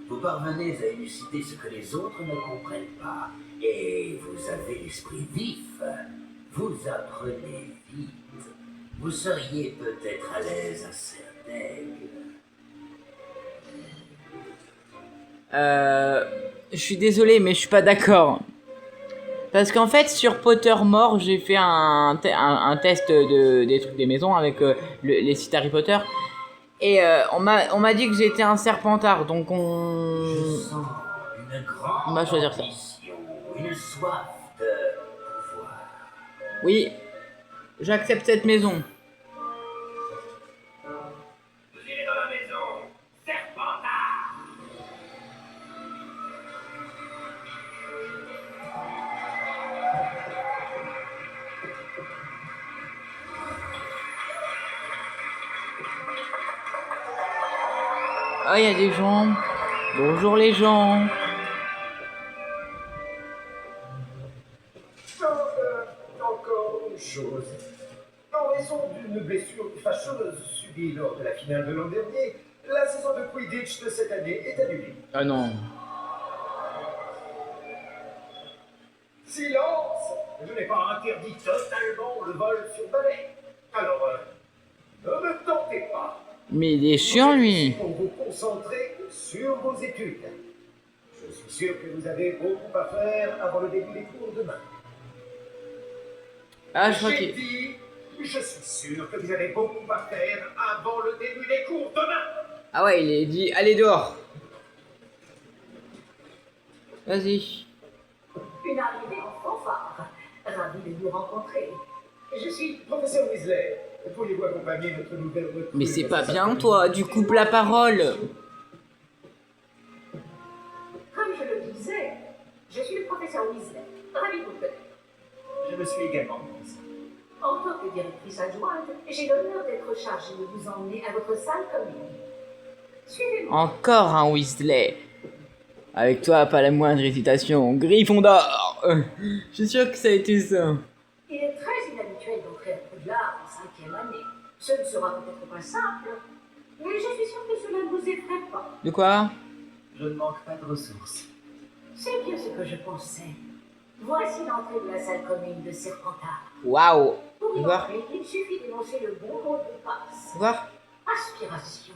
Vous parvenez à élucider ce que les autres ne comprennent pas. Et vous avez l'esprit vif. Vous apprenez vite. Vous seriez peut-être à l'aise à Serre-d'Aigle. Je suis désolé, mais je suis pas d'accord. Parce qu'en fait, sur Pottermore, j'ai fait un test des trucs des maisons avec les sites Harry Potter. Et on m'a dit que j'étais un Serpentard, donc Je sens une grande on va choisir ça. ambition, une soif de pouvoir. Oui, j'accepte cette maison. Vous irez dans la maison, Serpentard. Ah, il y a des gens. Bonjour les gens. Encore une chose. En raison d'une blessure fâcheuse subie lors de la finale de l'an dernier, la saison de Quidditch de cette année est annulée. Ah non. Silence! Je n'ai pas interdit totalement le vol sur balai. Alors, ne me tentez pas. Mais il est chiant lui. Pour vous concentrer sur vos études. Je suis sûr que vous avez beaucoup à faire avant le début des cours demain. Ah, je crois J'ai qu'il... dit, je suis sûr que vous avez beaucoup à faire avant le début des cours demain. Ah ouais, il est dit, allez dehors. Vas-y. Une arrivée en fanfare. Ravi de vous rencontrer. Je suis professeur Weasley. Pourriez-vous accompagner notre nouvelle recrue? Mais c'est pas bien toi, du coupe la parole. Comme je le disais, je suis le professeur Weasley. Ravi de vous connaître. Je me suis également mise. En tant que directrice adjointe, j'ai l'honneur d'être chargée de vous emmener à votre salle commune. Suivez-moi. Encore un Weasley. Avec toi, pas la moindre hésitation. Gryffondor. Je suis sûr que ça a été ça. Il est très inhabituel d'entrer à Poudlard en 5e année. Ce ne sera peut-être pas simple, mais je suis sûre que cela ne vous effraie pas. De quoi? Je ne manque pas de ressources. C'est bien ce que je pensais. Voici l'entrée de la salle commune de Serpentard. Waouh. Pour y Voir. entrer, il suffit d'énoncer le bon mot de passe. Voir. Aspiration.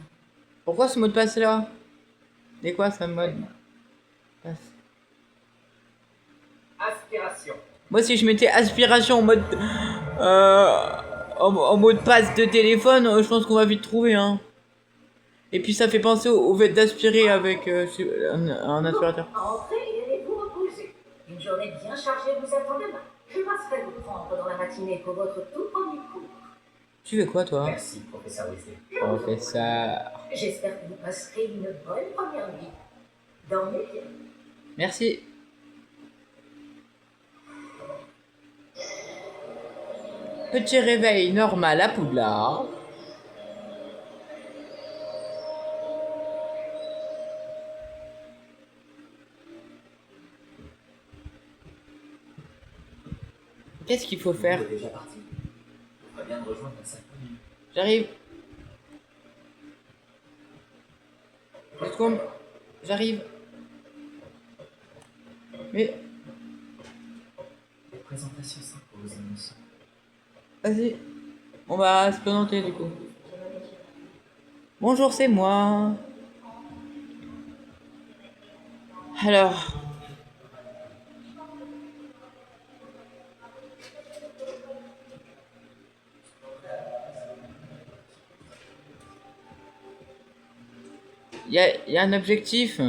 Pourquoi ce mot de passe là? C'est quoi ça mode passe? Aspiration. Moi si je mettais aspiration en mode en mode passe de téléphone, je pense qu'on va vite trouver hein. Et puis ça fait penser au fait d'aspirer avec un aspirateur. Entrez et allez-vous reposer. Une journée bien chargée vous attend demain. Je passerai vous prendre dans la matinée pour votre tout premier cours. Tu fais quoi toi? Merci, professeur Weasley. Professeur. J'espère que vous passerez une bonne première nuit. Dormez bien. Merci. Petit réveil normal à Poudlard. Qu'est-ce qu'il faut faire? Vous êtes déjà parti. On va bien de rejoindre la salle commune. J'arrive. Une seconde. J'arrive. Mais, La présentation s'impose, il me semble. vas-y. On va se présenter du coup. Bonjour, c'est moi. Alors. Il y a un objectif.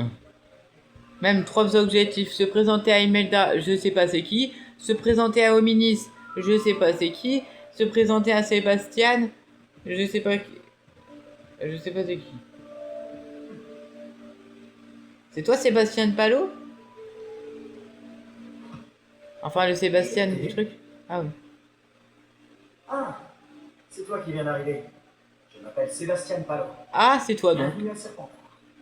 Même 3 objectifs. Se présenter à Imelda, je sais pas c'est qui. Se présenter à Hominis, je sais pas c'est qui. Se présenter à Sébastien, je sais pas qui. Je sais pas c'est qui. C'est toi Sébastien Palot? Enfin le Sébastien du truc. Ah oui. Ah, c'est toi qui viens d'arriver. Je m'appelle Sébastien Palot. Ah c'est toi donc. Bienvenue à Serpentard.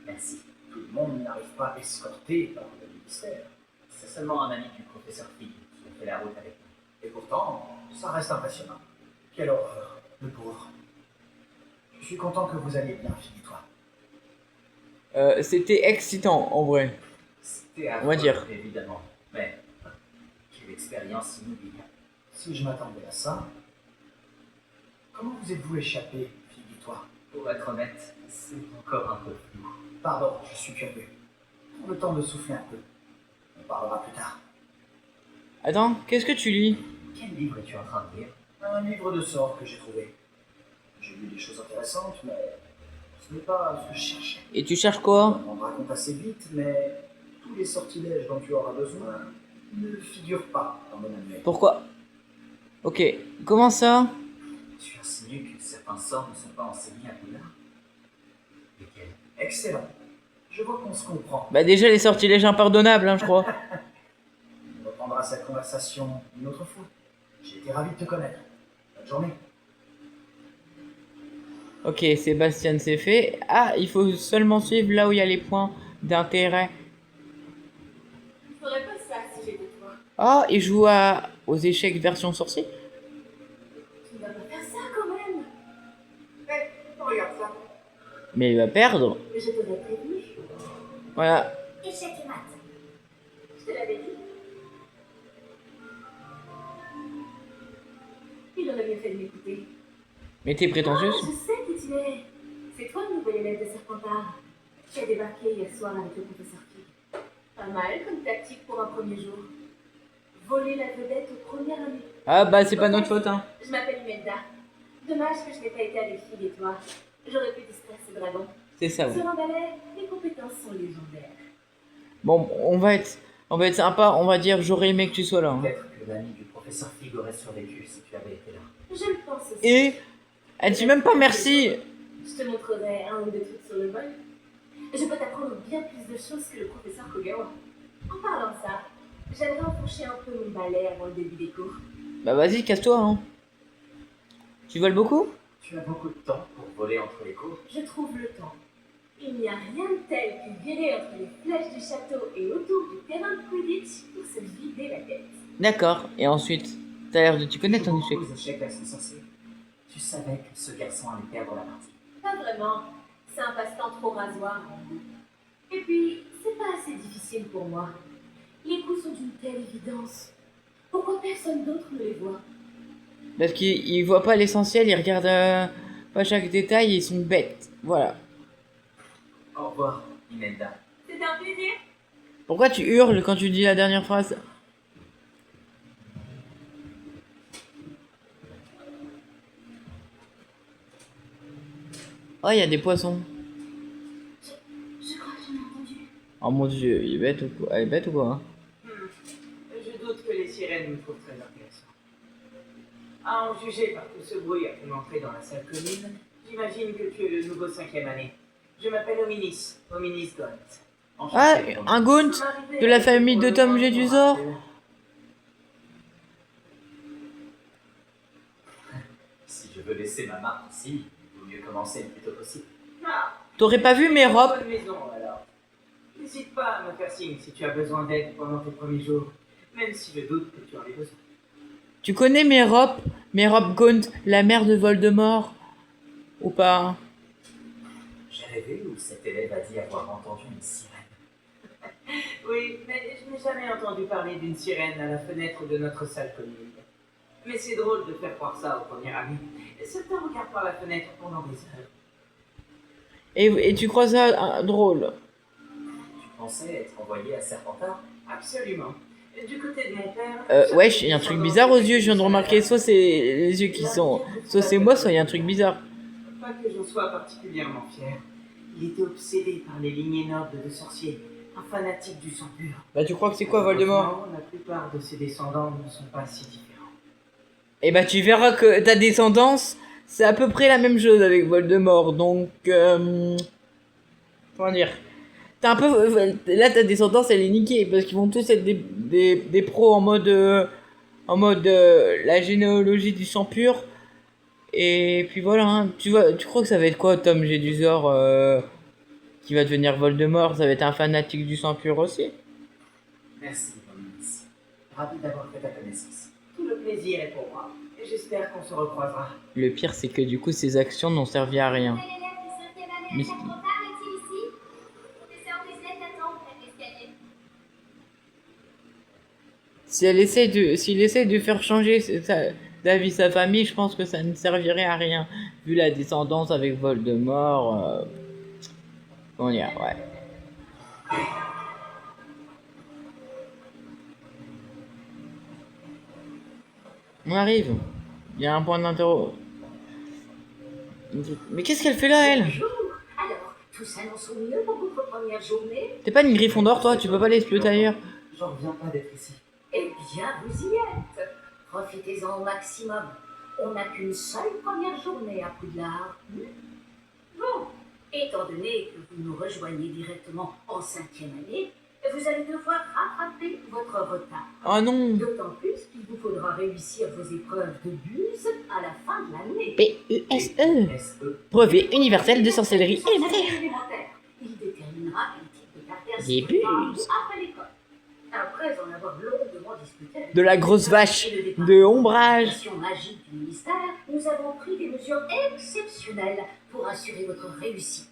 Merci. Tout le monde n'arrive pas escorté par le ministère. C'est seulement un ami du professeur Fig qui a fait la route avec nous. Et pourtant, ça reste impressionnant. Quelle horreur, le pauvre. Je suis content que vous alliez bien, fille-toi. C'était excitant en vrai. C'était On va dire. évidemment. Mais quelle expérience inoubliable. Si je m'attendais à ça, comment vous êtes-vous échappé, fille-toi? Pour être honnête, c'est encore un peu flou. Pardon, je suis curieux. Prends le temps de souffler un peu. On parlera plus tard. Attends, qu'est-ce que tu lis? Quel livre es-tu en train de lire? Un livre de sorts que j'ai trouvé. J'ai lu des choses intéressantes, mais ce n'est pas ce que je cherchais. Et tu cherches quoi? On me raconte assez vite, mais tous les sortilèges dont tu auras besoin ne figurent pas dans mon manuel. Pourquoi? Ok, comment ça? Tu insinues que certains sorts ne sont pas enseignés à Poudlard? Lesquels? Excellent. Je vois qu'on se comprend. Bah déjà les sortilèges impardonnables hein, je crois. On reprendra cette conversation une autre fois. J'ai été ravi de te connaître. Bonne journée. Ok, Sébastien, c'est fait. Ah, il faut seulement suivre là où il y a les points d'intérêt. Je ferais pas ça si j'étais toi. Ah, il joue aux échecs version sorcier. Tu ne vas pas faire ça quand même. Regarde ça. Mais il va perdre. Je t'aurais prévenu. Voilà. Échec et mat. Je te l'avais dit. Il aurait mieux fait de m'écouter. Mais t'es prétentieuse. Ah, je sais qui tu es. C'est toi le nouveau élève de Serpentard. Tu as débarqué hier soir avec le professeur Fig. Pas mal comme tactique pour un premier jour. Voler la vedette aux premières années. Ah bah c'est pas notre faute hein. Je m'appelle Imelda. Dommage que je n'ai pas été avec Fig et toi. J'aurais pu distraire ce dragon. C'est ça ouais. Sur un balai, les compétences sont légendaires. Bon, on va être sympa, on va dire j'aurais aimé que tu sois là. Hein. Peut-être que l'ami du professeur Fig aurait survécu si tu avais été là. Je le pense aussi. Et elle dit même pas merci. Je te montrerai un ou deux trucs sur le vol. Je peux t'apprendre bien plus de choses que le professeur Kogawa. En parlant de ça, j'aimerais enfourcher un peu mon balai avant le début des cours. Bah vas-y, casse-toi hein. Tu voles beaucoup? Tu as beaucoup de temps pour voler entre les cours. Je trouve le temps. Il n'y a rien de tel que virer entre les flèches du château et autour du terrain de Quidditch pour se vider la tête. D'accord, et ensuite, t'as l'air de t'y connaître en échec. Aux échecs version sorcier. Tu savais que ce garçon allait perdre la partie. Pas vraiment. C'est un passe-temps trop rasoir. Et puis, c'est pas assez difficile pour moi. Les coups sont d'une telle évidence. Pourquoi personne d'autre ne les voit? Parce qu'ils voient pas l'essentiel, ils regardent pas chaque détail, ils sont bêtes. Voilà. Au revoir, Imelda. C'était un plaisir. Pourquoi tu hurles quand tu dis la dernière phrase? Oh, il y a des poissons. Je crois que j'en ai entendu. Oh mon dieu, il est bête ou quoi? Elle est bête ou quoi hein? Je doute que les sirènes me trouvent très intéressant. À en juger par tout ce bruit à ton entrée dans la salle commune, j'imagine que tu es le nouveau 5e année. Je m'appelle Ominis Gaunt. Ah, Enchanté, un Gaunt de la famille de Tom Jedusor. Si je veux laisser ma marque ici, il vaut mieux commencer le plus tôt possible. Ah, T'aurais pas vu mes robes? bonne maison alors. N'hésite pas à me faire signe si tu as besoin d'aide pendant tes premiers jours, même si je doute que tu en aies besoin. Tu connais mes robes Gaunt, la mère de Voldemort? Ou pas? J'ai rêvé où cet élève a dit avoir entendu une sirène. Oui, mais je n'ai jamais entendu parler d'une sirène à la fenêtre de notre salle commune. Mais c'est drôle de faire croire ça au premier ami. Certains regardent par la fenêtre pendant des heures. Et tu crois ça drôle? Tu pensais être envoyé à Serpentard? Absolument. Du côté de mon père... Wesh, il y a un truc bizarre aux yeux, je viens de remarquer. Soit c'est les yeux qui sont... Soit c'est moi, soit il y a un truc bizarre. Pas que j'en sois particulièrement fier. Il était obsédé par les lignées nobles de sorciers, un fanatique du sang pur. Bah tu crois que c'est quoi Voldemort? Heureusement, la plupart de ses descendants ne sont pas si différents. Et bah tu verras que ta descendance, c'est à peu près la même chose avec Voldemort. Donc... comment dire? T'as un peu... Là ta descendance elle est niquée, parce qu'ils vont tous être des pros en mode... la généalogie du sang pur. Et puis voilà, hein. Tu crois que ça va être quoi Tom Jedusor qui va devenir Voldemort? Ça va être un fanatique du sang pur aussi? Merci, Ominis. Ravi d'avoir fait ta connaissance. Tout le plaisir est pour moi. Et j'espère qu'on se recroisera. Le pire c'est que du coup ces actions n'ont servi à rien. Quel élève du 5e année Mais- à Serpentard est-il ici? Professeur Weasley t'attend près de l'escalier. S'il essaie de faire changer d'avis sa famille, je pense que ça ne servirait à rien. Vu la descendance avec Voldemort, comment dire, ouais. On arrive. Il y a un point d'interro. Mais qu'est-ce qu'elle fait là, elle? Bonjour. Alors, tout s'annonce au mieux pour votre première journée? T'es pas une Gryffondor, toi? Tu peux pas l'exploiter ailleurs? J'en reviens pas d'être ici. Eh bien, vous y êtes. Profitez-en au maximum. On n'a qu'une seule première journée à Poudlard. Bon, étant donné que vous nous rejoignez directement en 5e année, vous allez devoir rattraper votre retard. Oh non! D'autant plus qu'il vous faudra réussir vos épreuves de buse à la fin de l'année. BUSE. SE. Brevet universel de sorcellerie élémentaire. Élémentaire. Il déterminera quel type de caractère Des buses. après l'école. Après en avoir longuement discuté avec De la grosse vache de ombrage. magique du ministère, nous avons pris des mesures exceptionnelles pour assurer votre réussite.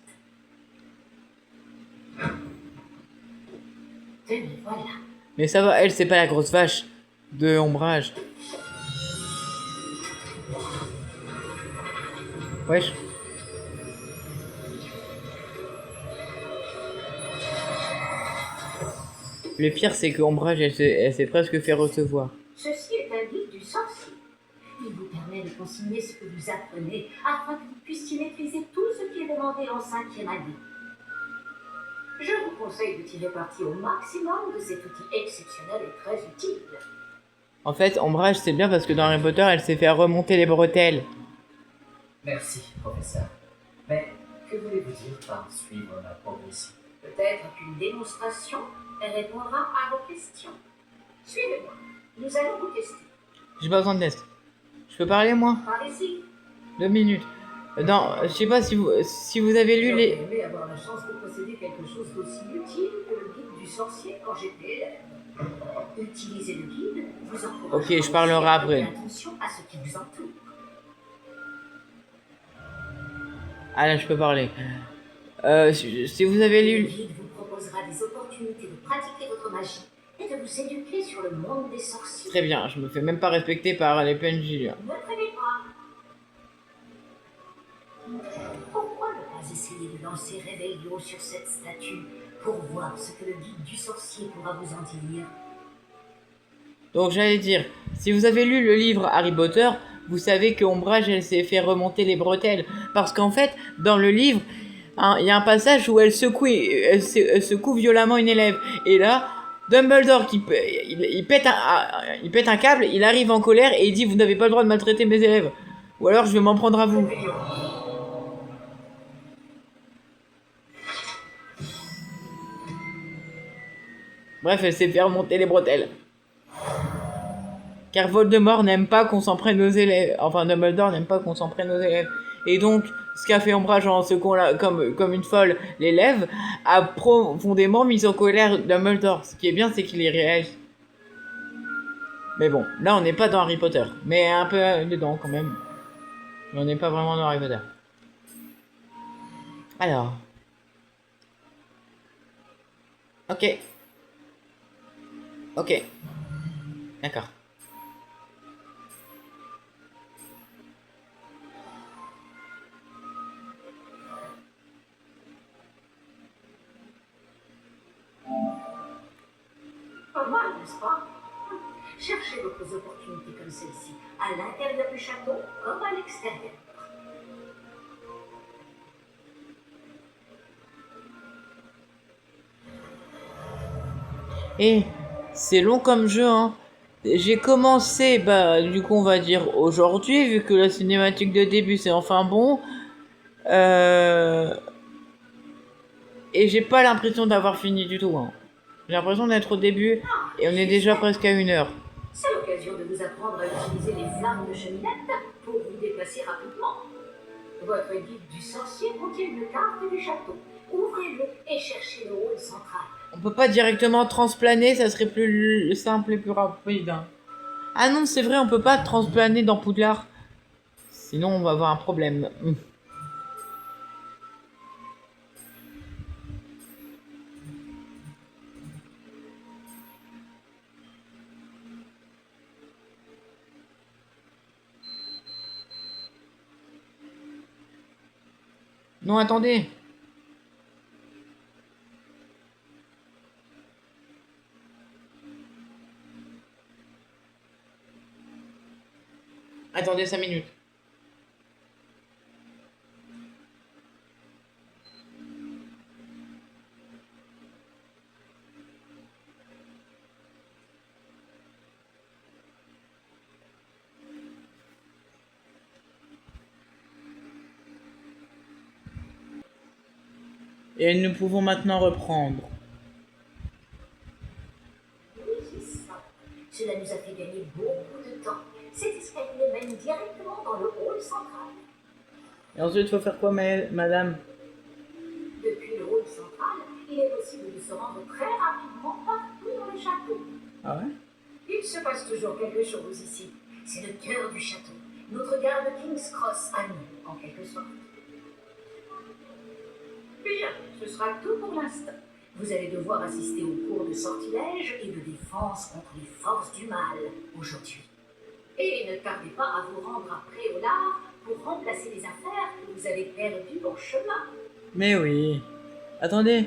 Tenez, voilà. Mais ça va, elle, c'est pas la grosse vache de ombrage. Wesh. Le pire, c'est que Ombrage, elle s'est presque fait recevoir. Ceci est un guide du sorcier. Il vous permet de consigner ce que vous apprenez afin que vous puissiez maîtriser tout ce qui est demandé en 5e année. Je vous conseille de tirer parti au maximum de cet outil exceptionnel et très utile. En fait, Ombrage, c'est bien parce que dans Harry Potter, elle s'est fait remonter les bretelles. Merci, professeur. Mais que voulez-vous dire par suivre ma progression? Peut-être qu'une démonstration répondra à vos questions. Suivez-moi. Nous allons vous tester. J'ai pas besoin de test. Je peux parler, moi? Par ici. 2 minutes. Non, je sais pas si vous avez lu les... J'aurais aimé avoir la chance de posséder quelque chose d'aussi utile que le guide du sorcier quand j'étais élève. Utilisez le guide, vous encouragez Ok, je parlerai à après. prêter attention à ce qui vous entoure. Ah là, je peux parler. Si vous avez Le lu... guide vous proposera des opportunités de pratiquer votre magie et de vous éduquer sur le monde des sorciers. Très bien, je me fais même pas respecter par les PNJ. là. Ne traînez pas. Pourquoi ne pas essayer de lancer Réveillon sur cette statue pour voir ce que le guide du sorcier pourra vous en dire? Donc j'allais dire, si vous avez lu le livre Harry Potter, vous savez que Ombrage, elle s'est fait remonter les bretelles. Parce qu'en fait, dans le livre, hein, il y a un passage où elle secoue violemment une élève. Et là, Dumbledore, il pète un câble, il arrive en colère et il dit « Vous n'avez pas le droit de maltraiter mes élèves. Ou alors je vais m'en prendre à vous. » Bref, elle s'est fait remonter les bretelles. Car Voldemort n'aime pas qu'on s'en prenne aux élèves. Enfin, Dumbledore n'aime pas qu'on s'en prenne aux élèves. Et donc, ce qu'a fait Ombrage en secouant comme une folle l'élève, a profondément mis en colère Dumbledore. Ce qui est bien, c'est qu'il y réagit. Mais bon, là, on n'est pas dans Harry Potter. Mais un peu dedans, quand même. Mais on n'est pas vraiment dans Harry Potter. Alors. Ok. Ok. D'accord. Pas mal, n'est-ce pas? Cherchez d'autres opportunités comme celle-ci, à l'intérieur du château comme à l'extérieur. Et c'est long comme jeu, hein. J'ai commencé, du coup, on va dire aujourd'hui, vu que la cinématique de début c'est enfin bon. Et j'ai pas l'impression d'avoir fini du tout, hein. J'ai l'impression d'être au début et on est déjà presque à 1 heure. C'est l'occasion de vous apprendre à utiliser les flammes de cheminette pour vous déplacer rapidement. Votre guide du sorcier contient une carte du château. Ouvrez-le et cherchez le hall central. On peut pas directement transplaner, ça serait plus simple et plus rapide, hein. Ah non, c'est vrai, on peut pas transplaner dans Poudlard. Sinon, on va avoir un problème. Non, attendez. Attendez 5 minutes. Et nous pouvons maintenant reprendre. Oui, c'est ça. Cela nous a fait gagner beaucoup de temps. Cet escalier mène directement dans le hall central. Et ensuite, faut faire quoi, madame? Depuis le hall central, il est possible de se rendre très rapidement partout dans le château. Ah ouais? Il se passe toujours quelque chose ici. C'est le cœur du château. Notre gare de King's Cross à nous, en quelque sorte. Bien, ce sera tout pour l'instant. Vous allez devoir assister au cours de sortilège et de défense contre les forces du mal aujourd'hui. Et ne tardez pas à vous rendre à Préolard pour remplacer les affaires que vous avez perdues en chemin. Mais oui. Attendez.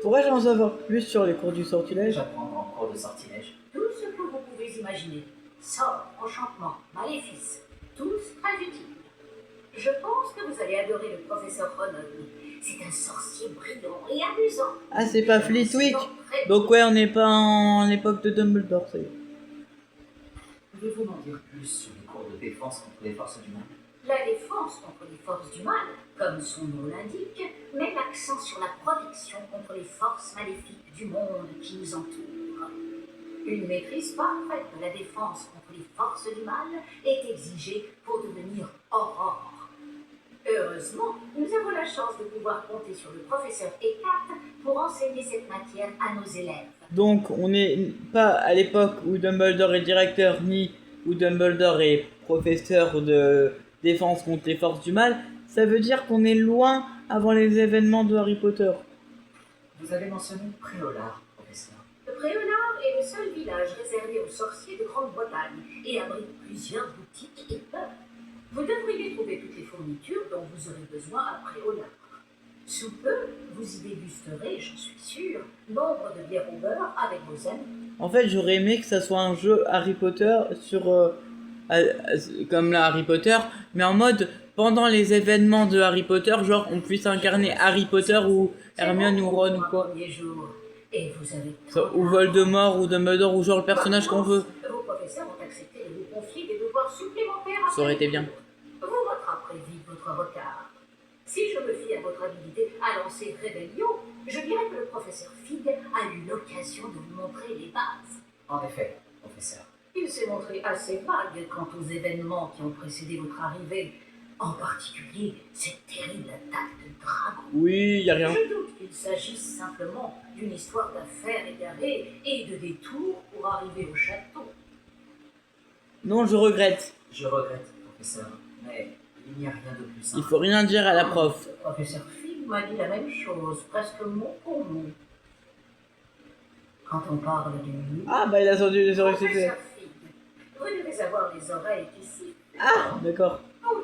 Pourrais-je en savoir plus sur les cours du sortilège? J'apprends en cours de sortilège. Tout ce que vous pouvez imaginer. Sorts, enchantements, maléfices, tous très utiles. Je pense que vous allez adorer le professeur Ronon. C'est un sorcier brillant et amusant. Ah, c'est pas Flitwick. Donc ouais, on n'est pas en époque de Dumbledore, ça y est. Pouvez-vous m'en dire plus sur les cours de défense contre les forces du mal? La défense contre les forces du mal, comme son nom l'indique, met l'accent sur la protection contre les forces maléfiques du monde qui nous entoure. Une maîtrise parfaite de la défense contre les forces du mal est exigée pour devenir aurore. Heureusement, nous avons la chance de pouvoir compter sur le professeur Hécate pour enseigner cette matière à nos élèves. Donc, on n'est pas à l'époque où Dumbledore est directeur, ni où Dumbledore est professeur de défense contre les forces du mal. Ça veut dire qu'on est loin avant les événements de Harry Potter. Vous avez mentionné Préolard, professeur. Le Préolard est le seul village réservé aux sorciers de Grande-Bretagne et abrite plusieurs boutiques et pubs. Vous devriez trouver toutes les fournitures dont vous aurez besoin à Préolard. Sous peu, vous y dégusterez, j'en suis sûr, nombre de bières au beurre avec vos amis. En fait, j'aurais aimé que ça soit un jeu Harry Potter sur comme la Harry Potter, mais en mode pendant les événements de Harry Potter, genre on puisse incarner Harry Potter ou Hermione ou Ron ou quoi. Et vous avez Ou Voldemort ou Dumbledore ou genre le personnage qu'on veut. Vos professeurs ont accepté de vous confier des devoirs supplémentaires. Ça aurait été bien. Vous rattraperez vite votre retard. Si je me fie à votre habilité à lancer Rébellion, je dirais que le professeur Fig a eu l'occasion de vous montrer les bases. En effet, professeur. Il s'est montré assez vague quant aux événements qui ont précédé votre arrivée, en particulier cette terrible attaque de dragon. Oui, y a rien. Je doute qu'il s'agisse simplement d'une histoire d'affaires égarées et de détours pour arriver au château. Non, je regrette. Je regrette, professeur, mais il n'y a rien de plus simple. Il faut rien dire à la prof. Le professeur Fig m'a dit la même chose, presque mot pour mot. Quand on parle du lit... Ah, bah il a sorti les oreilles, c'est fait. Professeur Fig, vous devez avoir les oreilles qui sifflent. Ah, d'accord. Oui,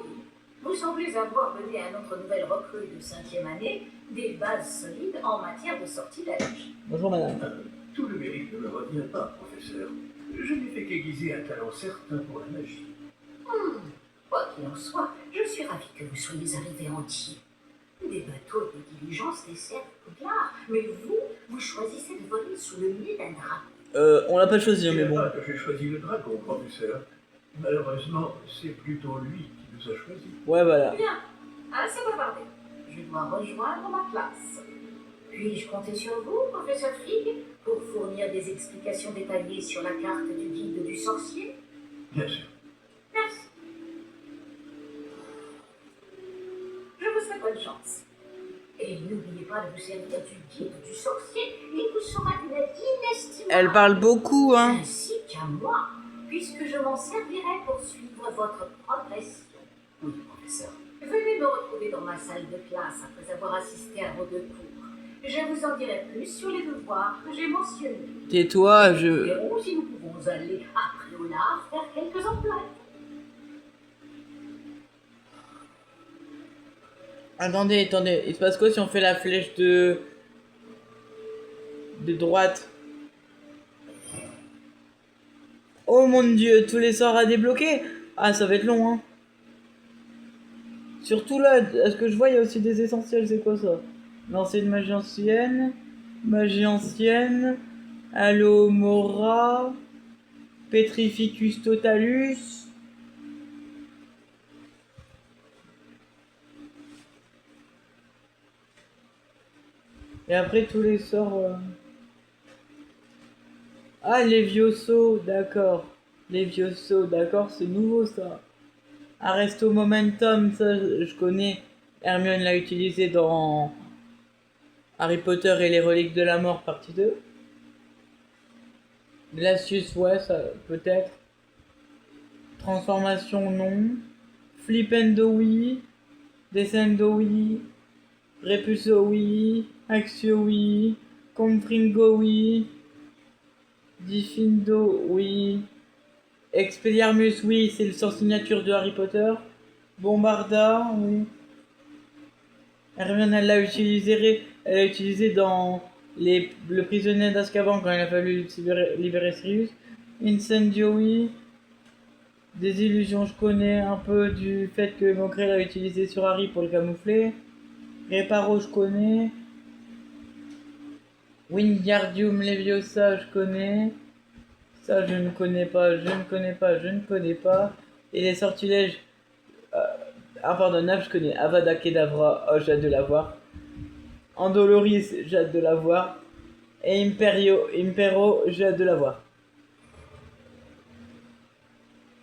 vous semblez avoir donné à notre nouvelle recrue de 5e année des bases solides en matière de sortilège. Bonjour madame. Tout le mérite ne me revient pas, professeur. Je n'ai fait qu'aiguiser un talent certain pour la magie. Quoi qu'il en soit, je suis ravie que vous soyez arrivé entier. Des bateaux et des diligences desservent Poudlard, mais vous choisissez de voler sous le nez d'un dragon. On l'a pas choisi, Ce mais n'est bon. pas que j'ai choisi le dragon, professeur. Malheureusement, c'est plutôt lui qui nous a choisis. Ouais, voilà. Bien, assez bavardé. Je dois rejoindre ma classe. Puis-je compter sur vous, professeur Fig, pour fournir des explications détaillées sur la carte du guide du sorcier? Bien sûr. Merci. Je vous souhaite bonne chance. Et n'oubliez pas de vous servir du guide du sorcier, il vous sera d'une aide inestimable. Elle parle beaucoup, hein. Ainsi qu'à moi, puisque je m'en servirai pour suivre votre progression. Oui, professeur. Venez me retrouver dans ma salle de classe après avoir assisté à vos deux cours. Je vous en dirai plus sur les devoirs que j'ai mentionnés. Tais-toi, Nous je... verrons si nous pouvons aller à Préolard faire quelques emplettes. Attendez, il se passe quoi si on fait la flèche de droite? Oh mon dieu, tous les sorts à débloquer? Ah, ça va être long, hein. Surtout là, à ce que je vois, il y a aussi des essentiels, c'est quoi ça? Lancer une magie ancienne, Alomora, Petrificus Totalus... Et après tous les sorts... Ah, Levioso, d'accord. Levioso, d'accord, c'est nouveau ça. Arresto Momentum, ça je connais. Hermione l'a utilisé dans Harry Potter et les reliques de la mort, partie 2. Glacius, ouais, ça peut-être. Transformation, non. Flipendo, oui. Descendo, oui. Repulso, oui. Axio, oui. Confringo, oui. Diffindo, oui. Expelliarmus, oui, c'est le sort signature de Harry Potter. Bombarda, oui. Hermione, elle l'a utilisé dans le prisonnier d'Azkaban quand il a fallu libérer Sirius. Incendio, oui. Des illusions, je connais un peu du fait que Maugrey l'a utilisé sur Harry pour le camoufler. Reparo, je connais. Wingardium Leviosa, je connais. Ça, je ne connais pas, je ne connais pas, je ne connais pas. Et les sortilèges impardonnables, je connais. Avada Kedavra, oh, j'ai hâte de la voir. Andoloris, j'ai hâte de la voir. Et Impero, j'ai hâte de la voir.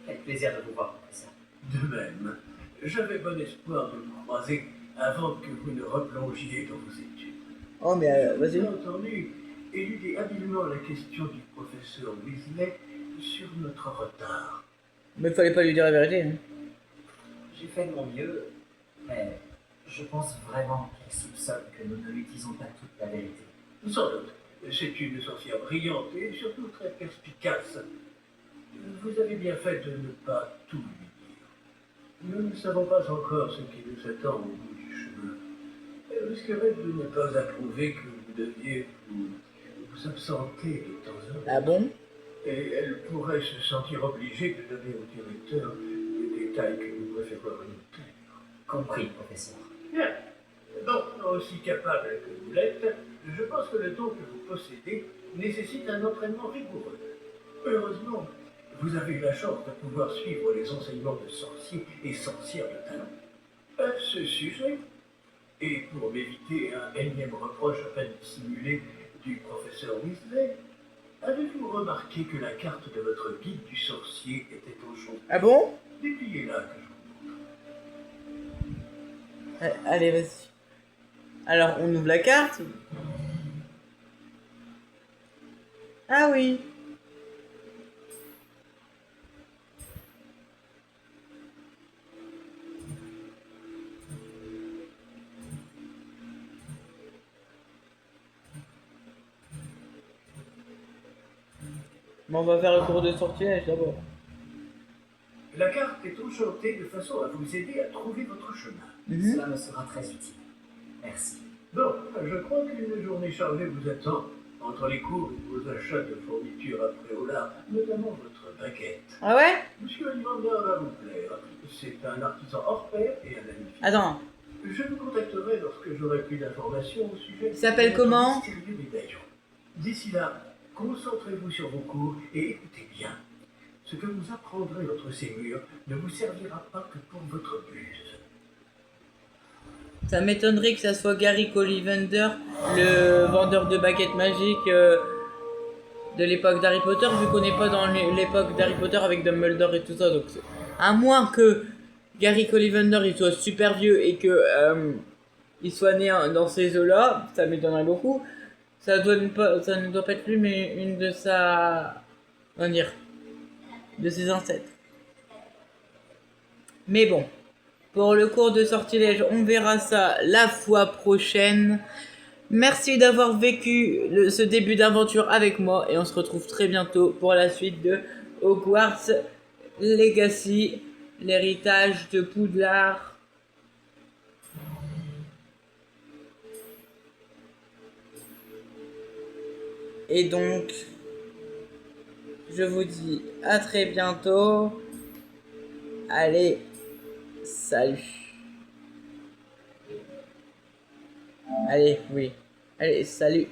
Quel plaisir de vous voir, professeur. De même, j'avais bon espoir de vous croiser avant que vous ne replongiez dans vos études. Oh, mais vas-y. Bien entendu, éludez habilement la question du professeur Weasley sur notre retard. Mais fallait pas lui dire la vérité. Hein. J'ai fait de mon mieux, mais je pense vraiment qu'il soupçonne que nous ne lui disons pas toute la vérité. Sans doute. C'est une sorcière brillante et surtout très perspicace. Vous avez bien fait de ne pas tout lui dire. Nous ne savons pas encore ce qui nous attend au bout du chemin. Elle risquerait de ne pas approuver que vous deviez vous absenter de temps en temps. Ah bon? Et elle pourrait se sentir obligée de donner au directeur des détails que nous préférerions taire. Compris, professeur. Bien. Bon, aussi capable que vous l'êtes, je pense que le don que vous possédez nécessite un entraînement rigoureux. Heureusement, vous avez eu la chance de pouvoir suivre les enseignements de sorciers et sorcières de talent. À ce sujet, et pour m'éviter un énième reproche à peine dissimulé du professeur Weasley, avez-vous remarqué que la carte de votre guide du sorcier était enchantée? Ah bon? Dépliez-la que je vous montre. Allez, vas-y. Alors, on ouvre la carte. Ah oui. Bon, on va faire le cours de sortilège d'abord. La carte est enchantée de façon à vous aider à trouver votre chemin. Cela me sera très utile. Merci. Bon, je crois qu'une journée chargée vous attend, entre les cours et vos achats de fournitures à Préolard, notamment votre baguette. Ah ouais? Monsieur Ollivander va vous plaire. C'est un artisan hors pair et un ami. Attends. Je vous contacterai lorsque j'aurai plus d'informations au sujet. Il s'appelle comment? Mystérieux médaillon. D'ici là, concentrez-vous sur vos cours et écoutez bien. Ce que vous apprendrez entre ces murs ne vous servira pas que pour votre buse. Ça m'étonnerait que ça soit Gary Ollivander, le vendeur de baguettes magiques de l'époque d'Harry Potter, vu qu'on n'est pas dans l'époque d'Harry Potter avec Dumbledore et tout ça. Donc, à moins que Gary Ollivander il soit super vieux et que il soit né dans ces eaux-là, ça m'étonnerait beaucoup. Ça ne doit pas être lui, mais une de de ses ancêtres. Mais bon. Pour le cours de sortilège, on verra ça la fois prochaine. Merci d'avoir vécu ce début d'aventure avec moi et on se retrouve très bientôt pour la suite de Hogwarts Legacy, l'héritage de Poudlard. Et donc, je vous dis à très bientôt. Allez. Salut. Allez, oui. Allez, salut.